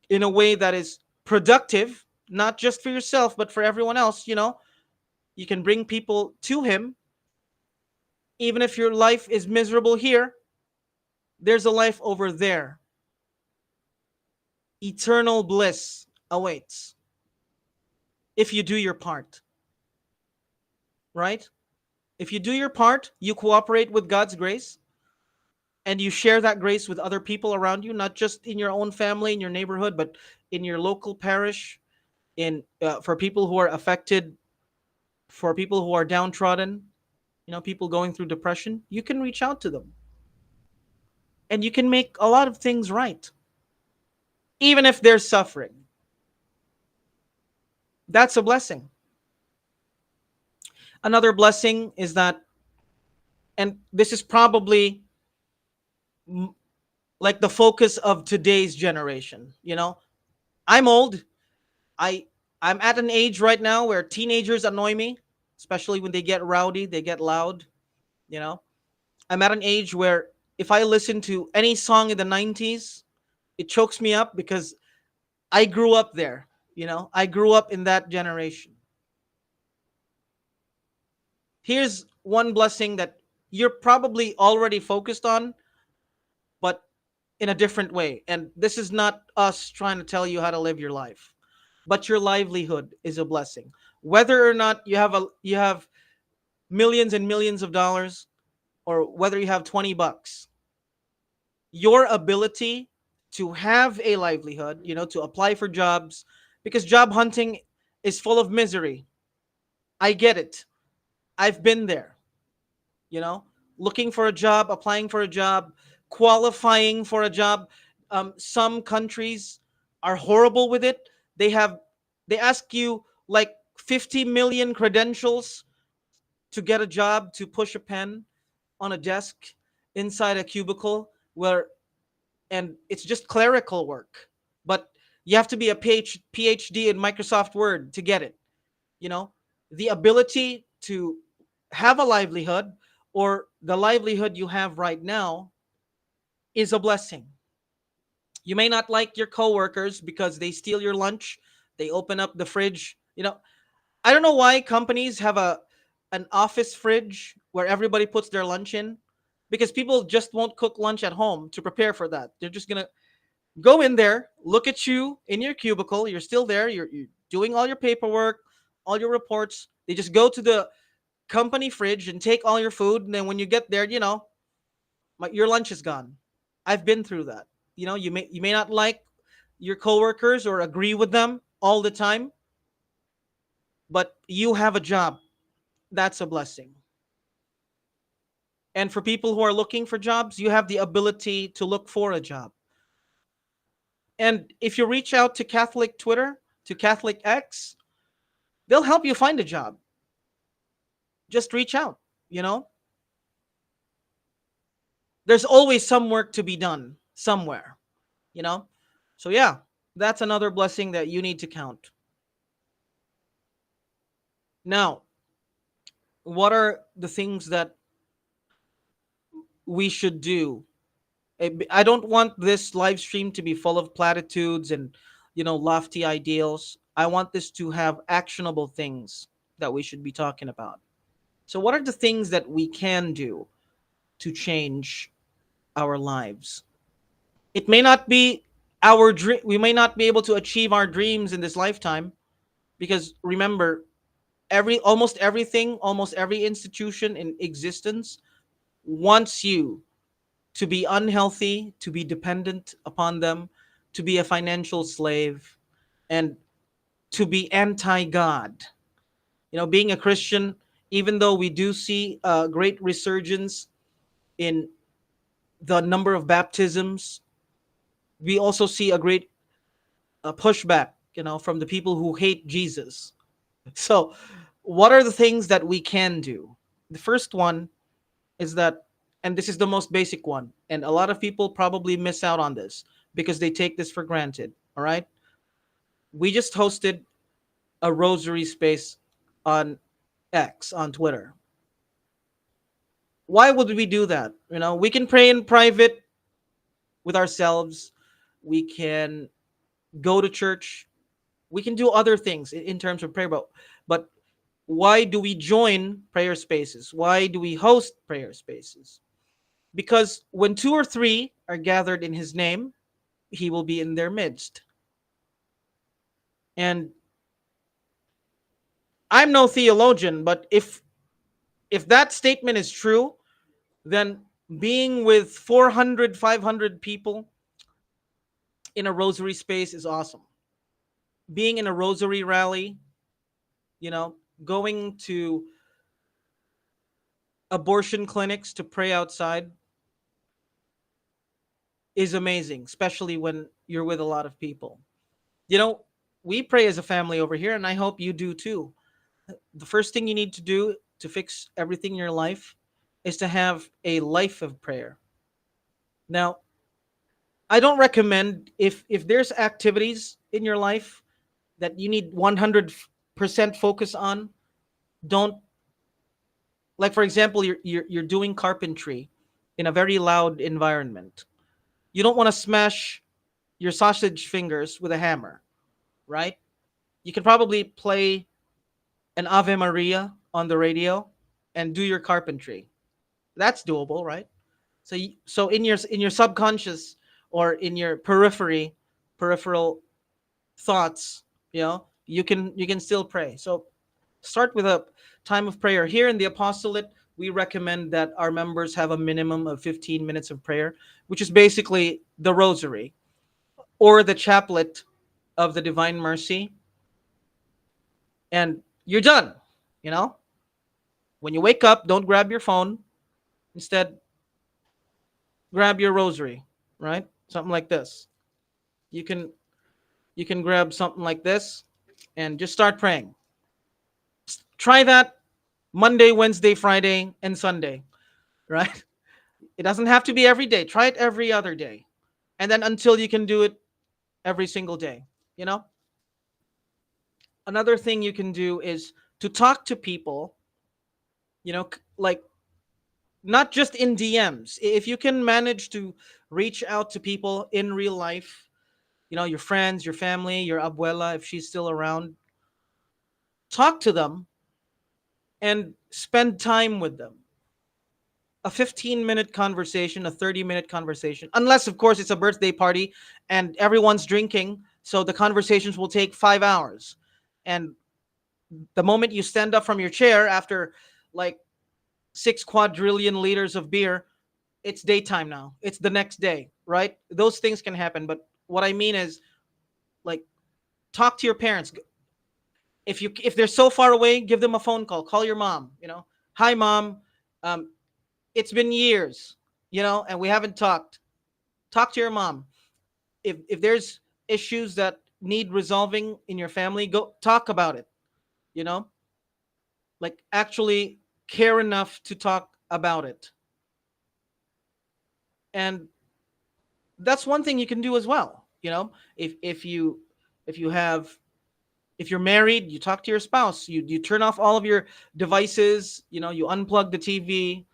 in a way that is productive, not just for yourself but for everyone else. You can bring people to him. Even if your life is miserable here, there's a life over there. Eternal bliss awaits if you do your part, right? If you do your part, you cooperate with God's grace, and you share that grace with other people around you, not just in your own family, in your neighborhood, but in your local parish, in for people who are affected, for people who are downtrodden, people going through depression. You can reach out to them, and you can make a lot of things right, even if they're suffering. That's a blessing. Another blessing is that, and this is probably like the focus of today's generation. I'm old. I I'm at an age right now where teenagers annoy me, especially when they get rowdy, they get loud. You know, I'm at an age where If I listen to any song in the 90s, it chokes me up because I grew up there. I grew up in that generation. Here's one blessing that you're probably already focused on, but in a different way. And this is not us trying to tell you how to live your life, but your livelihood is a blessing. Whether or not you have millions and millions of dollars, or whether you have 20 bucks, your ability to have a livelihood, to apply for jobs, because job hunting is full of misery. I get it. I've been there, you know, looking for a job, applying for a job, qualifying for a job. Some countries are horrible with it. They ask you like 50 million credentials to get a job, to push a pen on a desk inside a cubicle where, and it's just clerical work. But you have to be a PhD in Microsoft Word to get it. You know, the ability to have a livelihood, or the livelihood you have right now, is a blessing. You may not like your coworkers because they steal your lunch, they open up the fridge. I don't know why companies have an office fridge where everybody puts their lunch in, because people just won't cook lunch at home to prepare for that. They're just going to go in there, look at you in your cubicle. You're still there. You're doing all your paperwork, all your reports. They just go to the company fridge and take all your food. And then when you get there, your lunch is gone. I've been through that. You may not like your coworkers or agree with them all the time, but you have a job. That's a blessing. And for people who are looking for jobs, you have the ability to look for a job. And if you reach out to Catholic Twitter, to Catholic X, they'll help you find a job. Just reach out, you know? There's always some work to be done somewhere, you know? So yeah, that's another blessing that you need to count. Now, what are the things that we should do? I don't want this live stream to be full of platitudes and, lofty ideals. I want this to have actionable things that we should be talking about. So, what are the things that we can do to change our lives? It may not be our dream. We may not be able to achieve our dreams in this lifetime, because remember, almost every institution in existence wants you to be unhealthy, to be dependent upon them, to be a financial slave, and to be anti-God. Being a Christian, even though we do see a great resurgence in the number of baptisms, we also see a great pushback, from the people who hate Jesus. So, what are the things that we can do? The first one is that, and this is the most basic one, and a lot of people probably miss out on this because they take this for granted. All right. We just hosted a rosary space on X, on Twitter. Why would we do that? We can pray in private with ourselves. We can go to church. We can do other things in terms of prayer. But why do we join prayer spaces? Why do we host prayer spaces? Because when two or three are gathered in his name, he will be in their midst. And I'm no theologian, but if that statement is true, then being with 400, 500 people in a rosary space is awesome. Being in a rosary rally, going to abortion clinics to pray outside is amazing, especially when you're with a lot of people. We pray as a family over here, and I hope you do too. The first thing you need to do to fix everything in your life is to have a life of prayer. Now, I don't recommend, if there's activities in your life that you need 100% focus on, don't, like for example, you're doing carpentry. in a very loud environment. You don't want to smash your sausage fingers with a hammer, right? You can probably play an Ave Maria on the radio and do your carpentry. That's doable, right? So in your subconscious or in your peripheral thoughts, you can still pray. So start with a time of prayer. Here in the apostolate, we recommend that our members have a minimum of 15 minutes of prayer, which is basically the rosary or the chaplet of the Divine Mercy, and you're done. You know, when you wake up, don't grab your phone. Instead, grab your rosary, right? Something like this. You can you can grab something like this and just start praying. Try that Monday, Wednesday, Friday, and Sunday, right? It doesn't have to be every day. Try it every other day. And then until you can do it every single day, you know? Another thing you can do is to talk to people, like not just in DMs. If you can manage to reach out to people in real life, your friends, your family, your abuela, if she's still around, talk to them and spend time with them. A 15-minute conversation, a 30-minute conversation, unless, of course, it's a birthday party and everyone's drinking. So the conversations will take 5 hours. And the moment you stand up from your chair after like 6 quadrillion liters of beer, it's daytime now. It's the next day, right? Those things can happen. But what I mean is, like, talk to your parents. If they're so far away, give them a phone call. Call your mom. Hi, mom. Um, it's been years, and we haven't talked. Talk to your mom. If there's issues that need resolving in your family, go talk about it. You know, like actually care enough to talk about it. And that's one thing you can do as well. If if you're married, you talk to your spouse. You turn off all of your devices. You unplug the TV,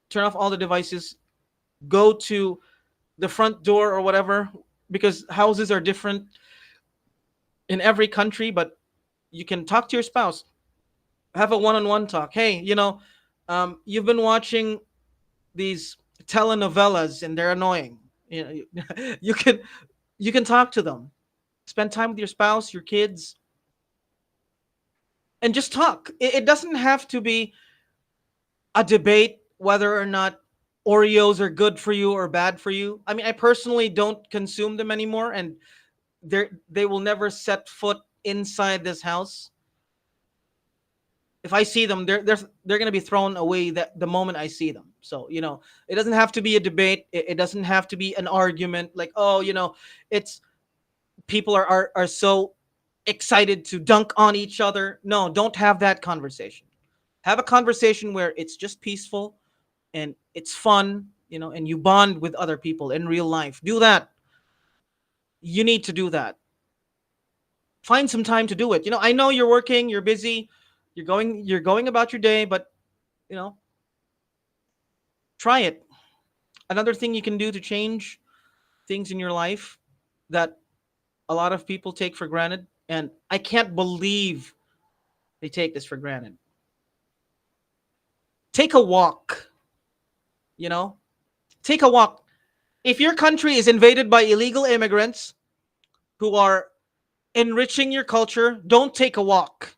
turn off all the devices, go to the front door or whatever, because houses are different in every country. But you can talk to your spouse, have a one-on-one talk. Hey, you've been watching these telenovelas and they're annoying. You can talk to them, spend time with your spouse, your kids, and just talk. It doesn't have to be a debate whether or not Oreos are good for you or bad for you. I mean, I personally don't consume them anymore, and they will never set foot inside this house. If I see them, they're going to be thrown away the moment I see them. So it doesn't have to be a debate. It doesn't have to be an argument. Like, oh, it's people are so excited to dunk on each other. No, don't have that conversation. Have a conversation where it's just peaceful and it's fun, and you bond with other people in real life. Do that. You need to do that. Find some time to do it. I know you're working, you're busy, you're going about your day, but you know, try it. Another thing you can do to change things in your life that a lot of people take for granted, and I can't believe they take this for granted. Take a walk, you know? Take a walk. If your country is invaded by illegal immigrants who are enriching your culture, don't take a walk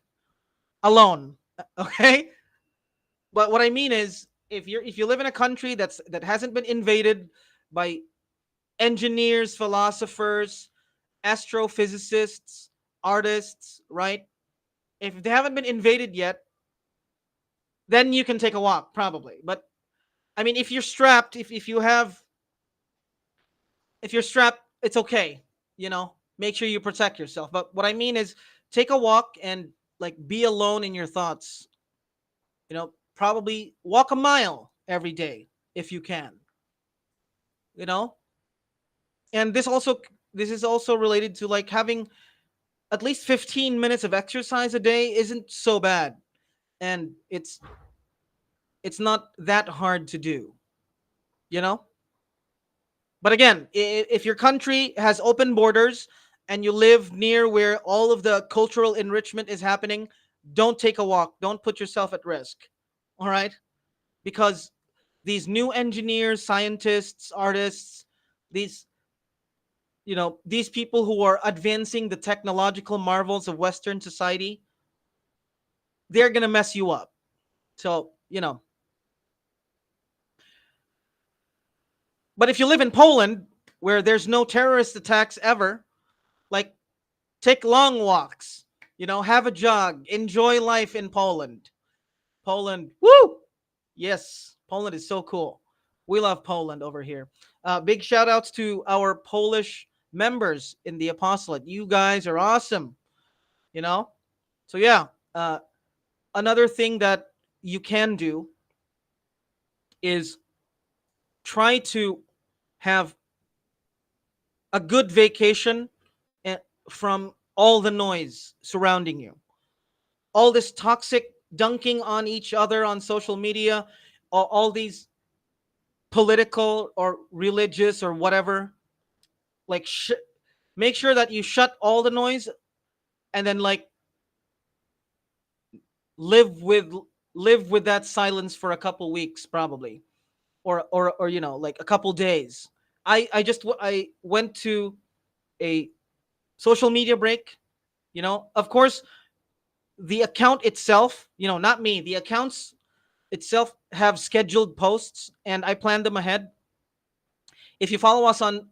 alone. Okay? But what I mean is, if you live in a country that hasn't been invaded by engineers, philosophers, astrophysicists, artists, right? If they haven't been invaded yet, then you can take a walk, probably. But I mean, if you're strapped, if you're strapped, it's okay. Make sure you protect yourself. But what I mean is, take a walk and like be alone in your thoughts. Probably walk a mile every day if you can. You know, and this is also related to like having at least 15 minutes of exercise a day isn't so bad, and it's not that hard to do. you know. But again, if your country has open borders and you live near where all of the cultural enrichment is happening, don't take a walk. Don't put yourself at risk. All right? Because these new engineers, scientists, artists, these these people who are advancing the technological marvels of Western society, they're gonna mess you up. So, but if you live in Poland, where there's no terrorist attacks ever, like, take long walks, have a jog, enjoy life in Poland. Poland, woo! Yes, Poland is so cool. We love Poland over here. Big shout outs to our Polish members in the apostolate. You guys are awesome, you know? So, yeah, uh, another thing that you can do is try to have a good vacation eh, from all the noise surrounding you. All this toxic dunking on each other on social media, all these political or religious or whatever, like make sure that you shut all the noise, and then like live with live with that silence for a couple weeks probably, or like a couple days. I went to a social media break. Of course, the account itself, not me, the accounts itself have scheduled posts, and I plan them ahead. If you follow us on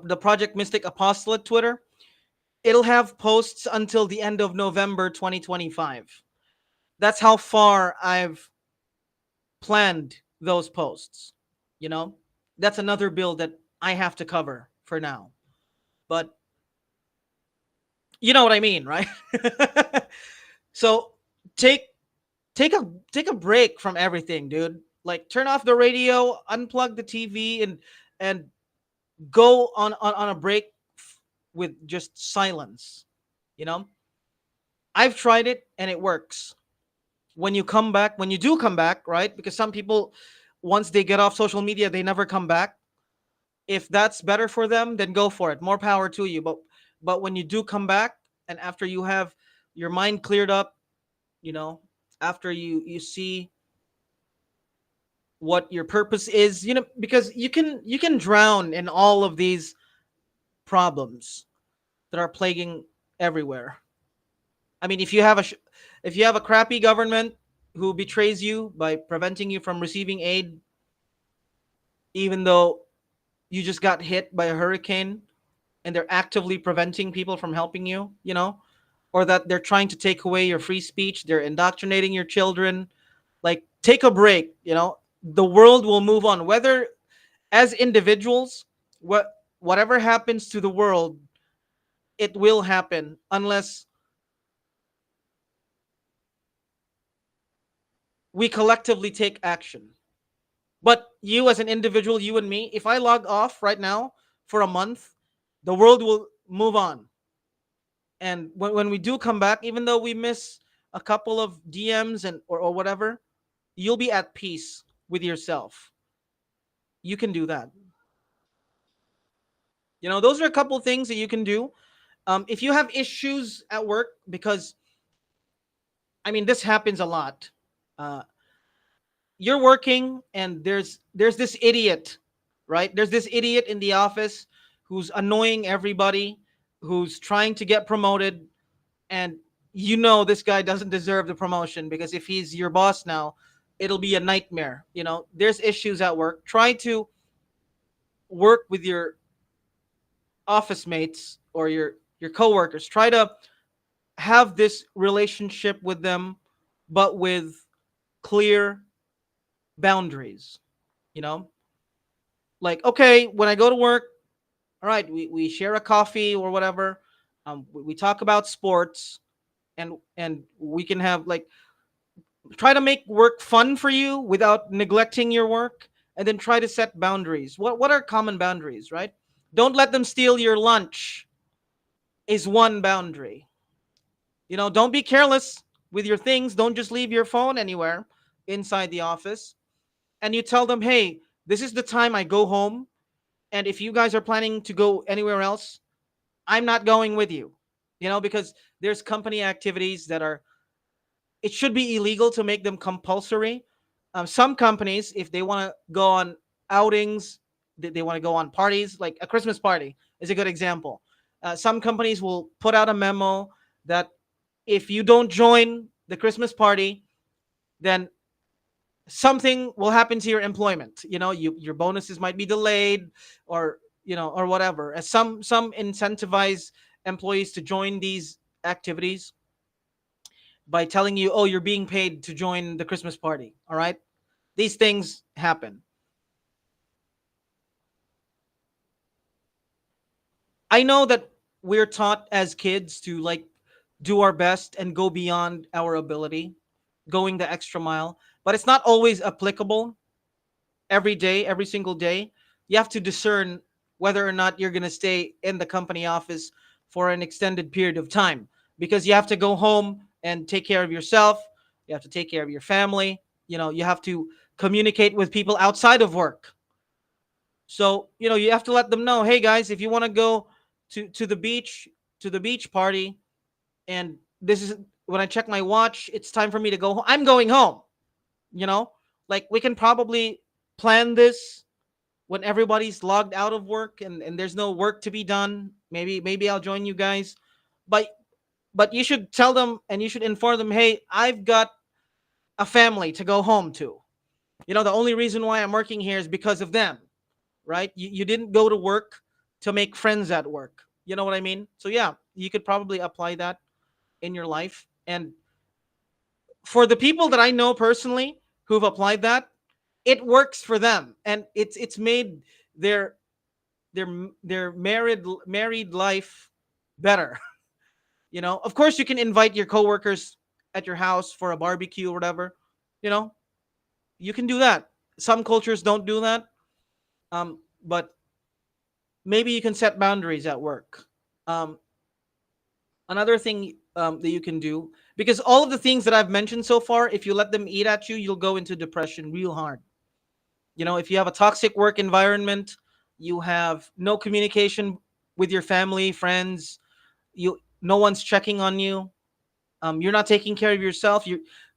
the Project Mystic Apostolate Twitter, it'll have posts until the end of November 2025. That's how far I've planned those posts. You know, that's another bill that I have to cover for now. But you know what I mean, right? So take take a break from everything, dude. Like, turn off the radio, unplug the TV, and go on a break with just silence. You know, I've tried it and it works. When you do come back, right? Because some people, once they get off social media, they never come back. If that's better for them, then go for it. More power to you. But when you do come back, and after you have your mind cleared up, you know, after you see what your purpose is, because you can drown in all of these problems that are plaguing everywhere. I mean, if you have a crappy government who betrays you by preventing you from receiving aid, even though you just got hit by a hurricane, and they're actively preventing people from helping you, or that they're trying to take away your free speech, they're indoctrinating your children, like, take a break. The world will move on. Whether as individuals, whatever happens to the world, it will happen unless we collectively take action. But you as an individual, you and me, if I log off right now for a month, the world will move on. And when we do come back, even though we miss a couple of DMs or whatever, you'll be at peace with yourself. You can do that. Those are a couple things that you can do. If you have issues at work, because I mean, this happens a lot. Uh, you're working, and there's this idiot, right? There's this idiot in the office who's annoying everybody, who's trying to get promoted, and this guy doesn't deserve the promotion, because if he's your boss now, it'll be a nightmare. There's issues at work. Try to work with your office mates or your coworkers. Try to have this relationship with them, but with clear boundaries. You know, like, okay, when I go to work, all right, we share a coffee or whatever. We talk about sports, and we can have, like, try to make work fun for you without neglecting your work, and then try to set boundaries. What are common boundaries, right? Don't let them steal your lunch is one boundary. Don't be careless with your things. Don't just leave your phone anywhere inside the office. And you tell them, hey, This is the time I go home. And if you guys are planning to go anywhere else, I'm not going with you. Because there's company activities that are, it should be illegal to make them compulsory. Some companies, if they want to go on outings, they want to go on parties, like a Christmas party is a good example. Some companies will put out a memo that if you don't join the Christmas party, then something will happen to your employment. Your bonuses might be delayed, or or whatever. As some incentivize employees to join these activities by telling you, oh, you're being paid to join the Christmas party. All right. These things happen. I know that we're taught as kids to like do our best and go beyond our ability, going the extra mile, but it's not always applicable every day, every single day. You have to discern whether or not you're going to stay in the company office for an extended period of time, because you have to go home and take care of yourself. You have to take care of your family. You have to communicate with people outside of work. So, you have to let them know, hey guys, if you want to go to the beach, to the beach party, and this is when I check my watch, it's time for me to go home. I'm going home. You know, like we can probably plan this when everybody's logged out of work, and there's no work to be done. Maybe I'll join you guys. But you should tell them, and you should inform them, hey, I've got a family to go home to. The only reason why I'm working here is because of them, right? You didn't go to work to make friends at work. You know what I mean? So yeah, you could probably apply that in your life. And for the people that I know personally who've applied that, it works for them, and it's made their their married life better. Of course, you can invite your coworkers at your house for a barbecue or whatever. You know, you can do that. Some cultures don't do that, but maybe you can set boundaries at work. Um, Another thing that you can do, because all of the things that I've mentioned so far, if you let them eat at you, you'll go into depression real hard. If you have a toxic work environment, you have no communication with your family, friends, no one's checking on you. You're not taking care of yourself.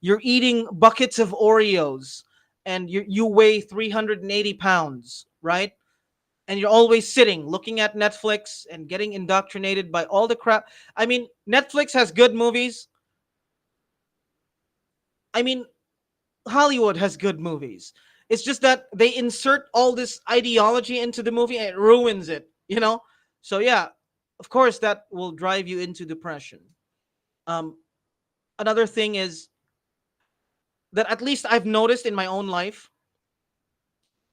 You're eating buckets of Oreos, and you weigh 380 pounds, right? And you're always sitting looking at Netflix and getting indoctrinated by all the crap. I mean, Netflix has good movies. I mean, Hollywood has good movies. It's just that they insert all this ideology into the movie and it ruins it. So yeah, of course that will drive you into depression. Um, Another thing is that, at least I've noticed in my own life,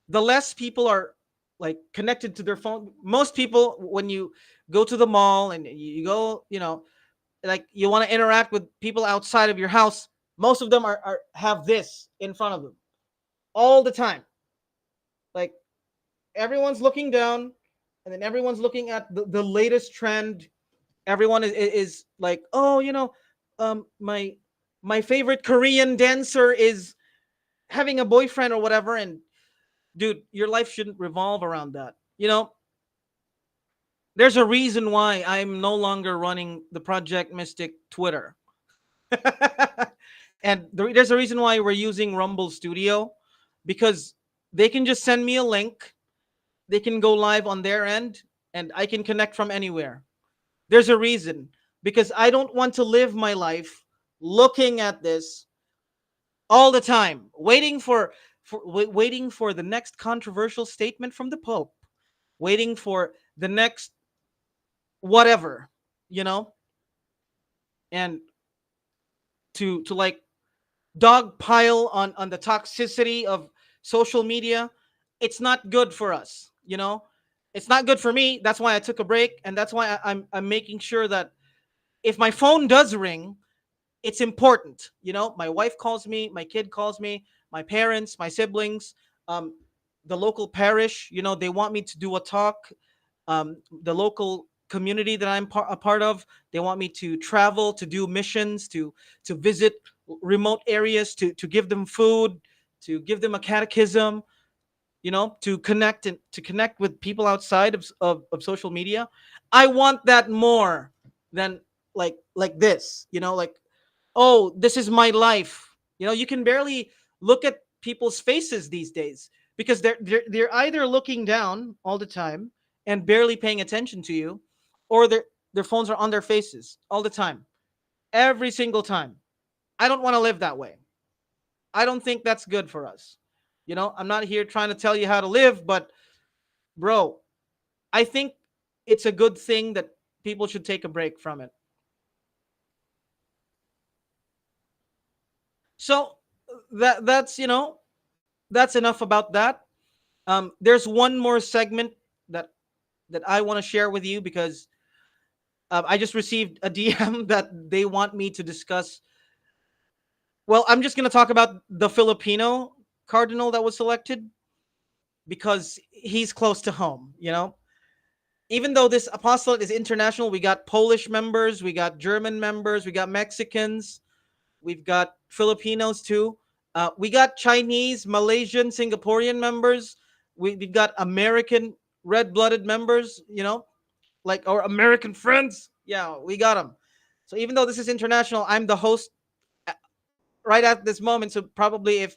the less people are like connected to their phone. Most people, when you go to the mall and you go, like you want to interact with people outside of your house, most of them are have this in front of them all the time. Like everyone's looking down, and then everyone's looking at the latest trend. Everyone is like, oh, my favorite Korean dancer is having a boyfriend or whatever. And dude, your life shouldn't revolve around that. There's a reason why I'm no longer running the Project Mystic Twitter. And there's a reason why we're using Rumble Studio, because they can just send me a link. They can go live on their end, and I can connect from anywhere. There's a reason, because I don't want to live my life looking at this all the time, waiting for the next controversial statement from the Pope, waiting for the next whatever, you know, and to like dog pile on the toxicity of social media. It's not good for us. It's not good for me. That's why I took a break, and that's why I'm making sure that if my phone does ring, it's important. My wife calls me, my kid calls me, my parents, my siblings, um, the local parish. They want me to do a talk. The local community that I'm a part of, they want me to travel, to do missions, to visit remote areas, to give them food, to give them a catechism. to connect and to connect with people outside of social media. I want that more than like this, like, oh, this is my life. You can barely look at people's faces these days because they're either looking down all the time and barely paying attention to you, or their phones are on their faces all the time, every single time. I don't want to live that way. I don't think that's good for us. I'm not here trying to tell you how to live, but bro, I think it's a good thing that people should take a break from it. So that's enough about that. There's one more segment that I want to share with you because I just received a DM that they want me to discuss. Well, I'm just going to talk about the Filipino cardinal that was selected because he's close to home. Even though this apostolate is international, we got Polish members, we got German members, we got Mexicans, we've got Filipinos too. We got Chinese, Malaysian, Singaporean members. We've got American red-blooded members. Like our American friends. Yeah, we got them. So even though this is international, I'm the host right at this moment. So probably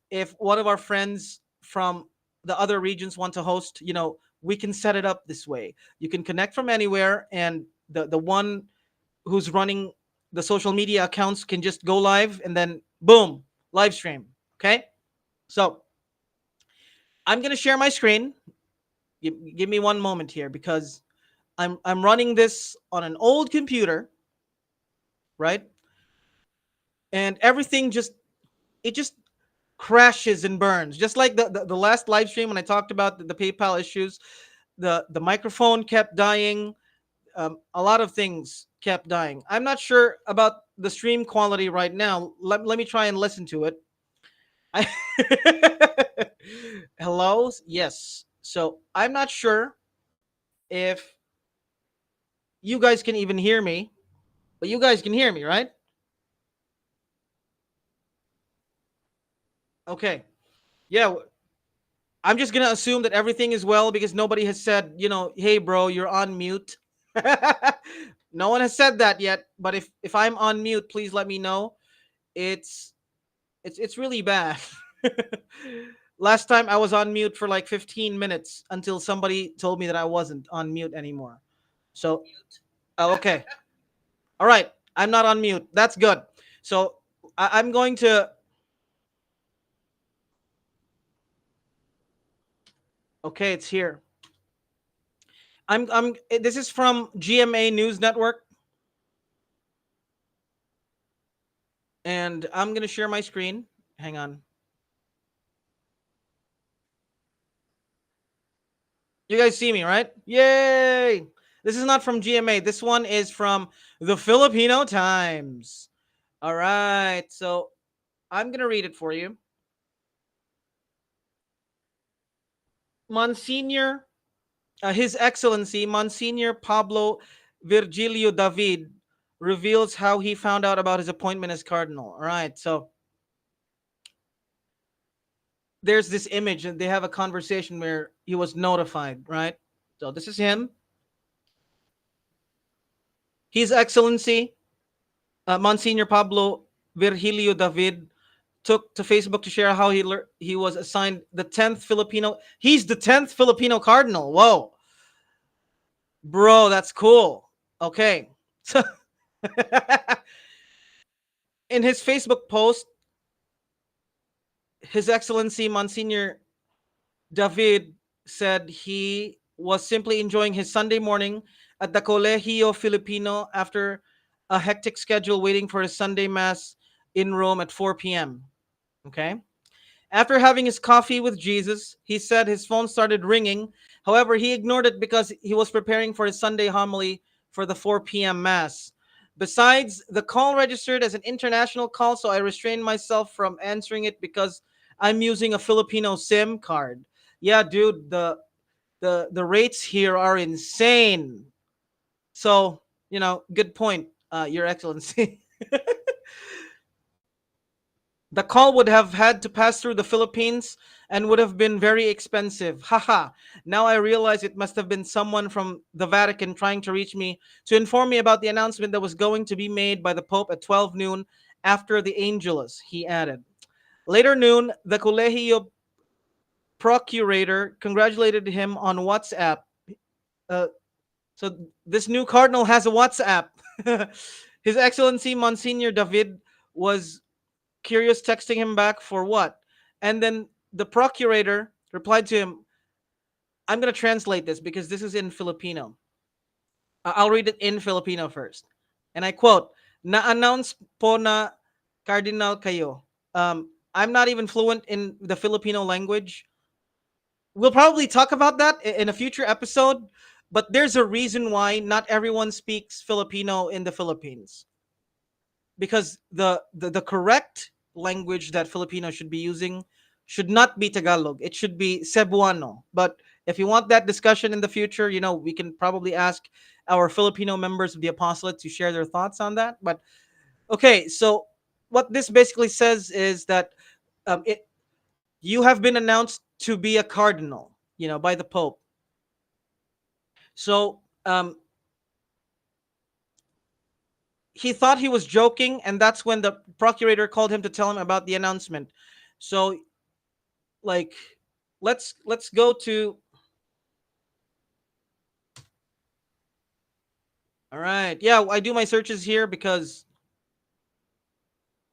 if one of our friends from the other regions want to host, we can set it up this way. You can connect from anywhere, and the one who's running the social media accounts can just go live, and then boom, live stream. Okay, so I'm gonna share my screen. Give me one moment here because I'm running this on an old computer, right? And everything just crashes and burns, just like the last live stream when I talked about the PayPal issues. The microphone kept dying. A lot of things kept dying. I'm not sure about the stream quality right now. Let me try and listen to it. I Hello? Yes. So I'm not sure if you guys can even hear me, but you guys can hear me, right? Okay. Yeah, I'm just gonna assume that everything is well because nobody has said, hey bro, you're on mute. No one has said that yet, but if I'm on mute, please let me know. It's it's really bad. Last time I was on mute for like 15 minutes until somebody told me that I wasn't on mute anymore. So, oh, okay. All right. I'm not on mute. That's good. So I'm going to. Okay, it's here. I'm. This is from GMA News Network, and I'm gonna share my screen. Hang on. You guys see me, right? Yay! This is not from GMA. This one is from the Filipino Times. All right. So I'm gonna read it for you. Monsignor, His Excellency Monsignor Pablo Virgilio David reveals how he found out about his appointment as cardinal. All right. So there's this image, and they have a conversation where he was notified, right? So this is him. His Excellency Monsignor Pablo Virgilio David took to Facebook to share how he was assigned the 10th Filipino. He's the 10th Filipino cardinal. Whoa, bro, that's cool. Okay, so in his Facebook post, His Excellency Monsignor David said he was simply enjoying his Sunday morning at the Colegio Filipino after a hectic schedule, waiting for his Sunday mass in Rome at 4 p.m. Okay. After having his coffee with Jesus, he said his phone started ringing. However, he ignored it because he was preparing for his Sunday homily for the 4 p.m. Mass. Besides, the call registered as an international call, so I restrained myself from answering it because I'm using a Filipino SIM card. Yeah, dude, the rates here are insane. So, good point, Your Excellency. The call would have had to pass through the Philippines and would have been very expensive. Haha. Now I realize it must have been someone from the Vatican trying to reach me to inform me about the announcement that was going to be made by the Pope at 12 noon after the Angelus, he added. Later noon, the Colegio procurator congratulated him on WhatsApp. Uh, so this new cardinal has a WhatsApp. His Excellency Monsignor David was curious, texting him back for what? And then the procurator replied to him, I'm going to translate this because this is in Filipino. I'll read it in Filipino first. And I quote, Na-announce po na cardinal kayo. I'm not even fluent in the Filipino language. We'll probably talk about that in a future episode, but there's a reason why not everyone speaks Filipino in the Philippines. Because the correct language that Filipino should be using should not be Tagalog. It should be Cebuano. But if you want that discussion in the future, we can probably ask our Filipino members of the apostolate to share their thoughts on that. But okay, so what this basically says is that you have been announced to be a cardinal, by the Pope. So he thought he was joking, and that's when the procurator called him to tell him about the announcement. So, like, let's go to. All right, yeah, I do my searches here because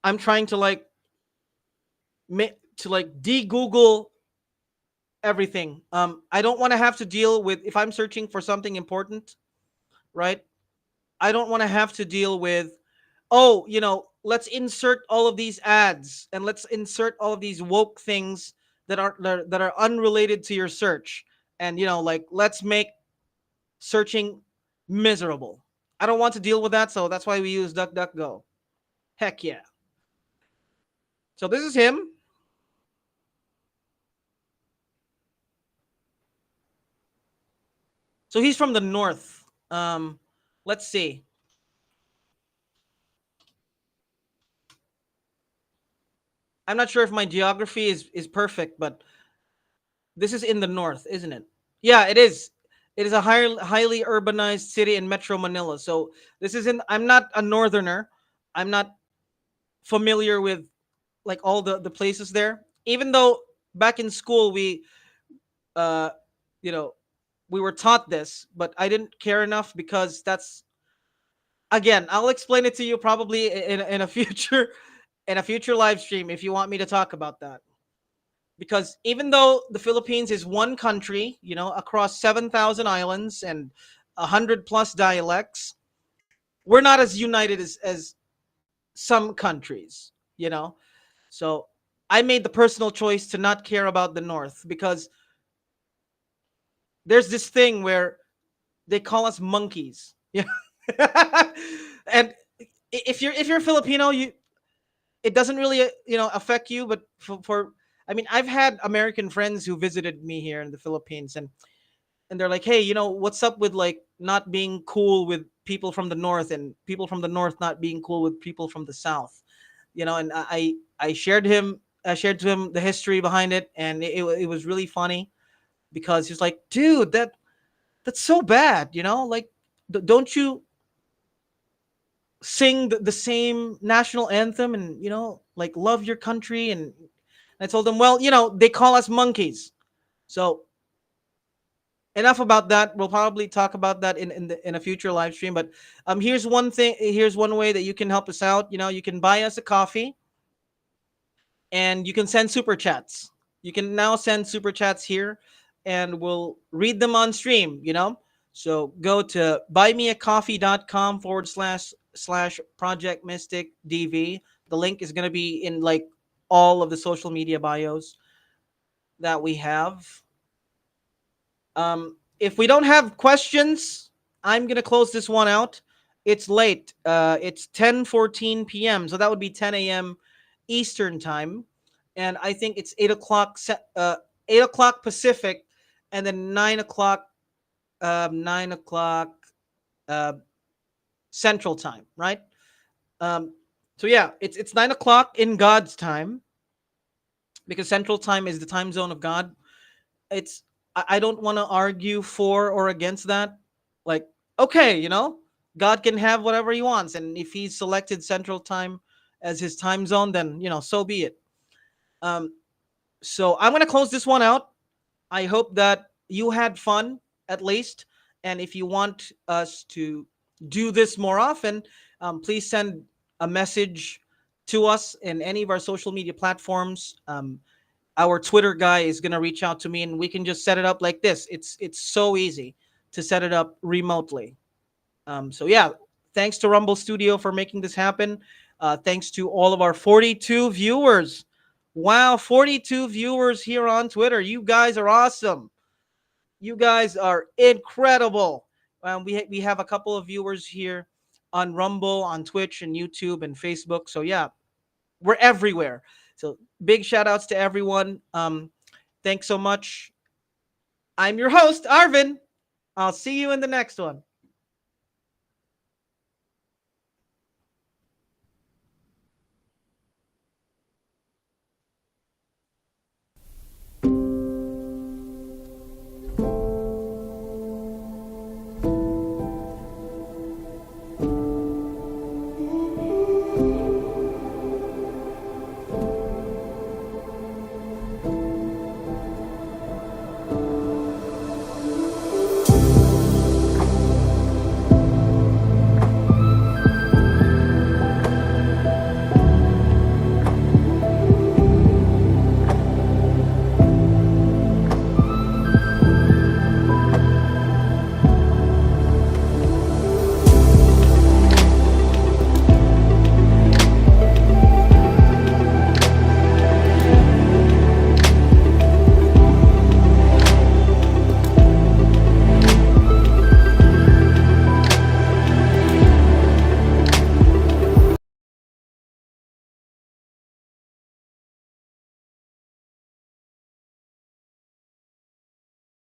I'm trying to de-Google everything. I don't want to have to deal with if I'm searching for something important, right? I don't want to have to deal with, oh, let's insert all of these ads and let's insert all of these woke things that are unrelated to your search, and let's make searching miserable. I don't want to deal with that, so that's why we use DuckDuckGo. Heck yeah. So this is him. So he's from the north. Let's see. I'm not sure if my geography is perfect, but this is in the north, isn't it? Yeah, it is. It is a highly urbanized city in Metro Manila. So this is in. I'm not a northerner. I'm not familiar with like all the places there. Even though back in school uh you know we were taught this, but I didn't care enough because that's again. I'll explain it to you probably in a future in a future live stream if you want me to talk about that. Because even though the Philippines is one country, across 7,000 islands and 100 plus dialects, we're not as united as some countries, So I made the personal choice to not care about the North because there's this thing where they call us monkeys. Yeah. And if you're Filipino, it doesn't really affect you, but for I mean, I've had American friends who visited me here in the Philippines, and they're like, hey, what's up with like not being cool with people from the north and people from the north not being cool with people from the south, and I shared to him the history behind it, and it was really funny because he's like, dude, that's so bad, like don't you sing the same national anthem and like love your country. And I told them, well, they call us monkeys. So enough about that. We'll probably talk about that in a future live stream. But here's one thing. Here's one way that you can help us out. You can buy us a coffee, and you can send super chats. You can now send super chats here, and we'll read them on stream. So go to buymeacoffee.com// Project Mystic DV. The link is gonna be in like all of the social media bios that we have. If we don't have questions, I'm gonna close this one out. It's late. It's 10:14 p.m. So that would be 10 a.m. Eastern time, and I think it's 8 o'clock. 8 o'clock Pacific, and then 9 o'clock. 9 o'clock Central time, right? Um, So yeah, it's 9 o'clock in God's time, because Central Time is the time zone of God. It's I don't want to argue for or against that. Like, okay, God can have whatever he wants, and if he's selected Central Time as his time zone, then so be it. Um, so I'm gonna close this one out. I hope that you had fun at least. And if you want us to do this more often, please send a message to us in any of our social media platforms. Our Twitter guy is gonna reach out to me, and we can just set it up like this. It's so easy to set it up remotely. So yeah, thanks to Rumble Studio for making this happen. Thanks to all of our 42 viewers. Wow, 42 viewers here on Twitter. You guys are awesome. You guys are incredible. We have a couple of viewers here on Rumble, on Twitch, and YouTube, and Facebook. So yeah, we're everywhere. So big shout outs to everyone. Thanks so much. I'm your host, Arvin. I'll see you in the next one.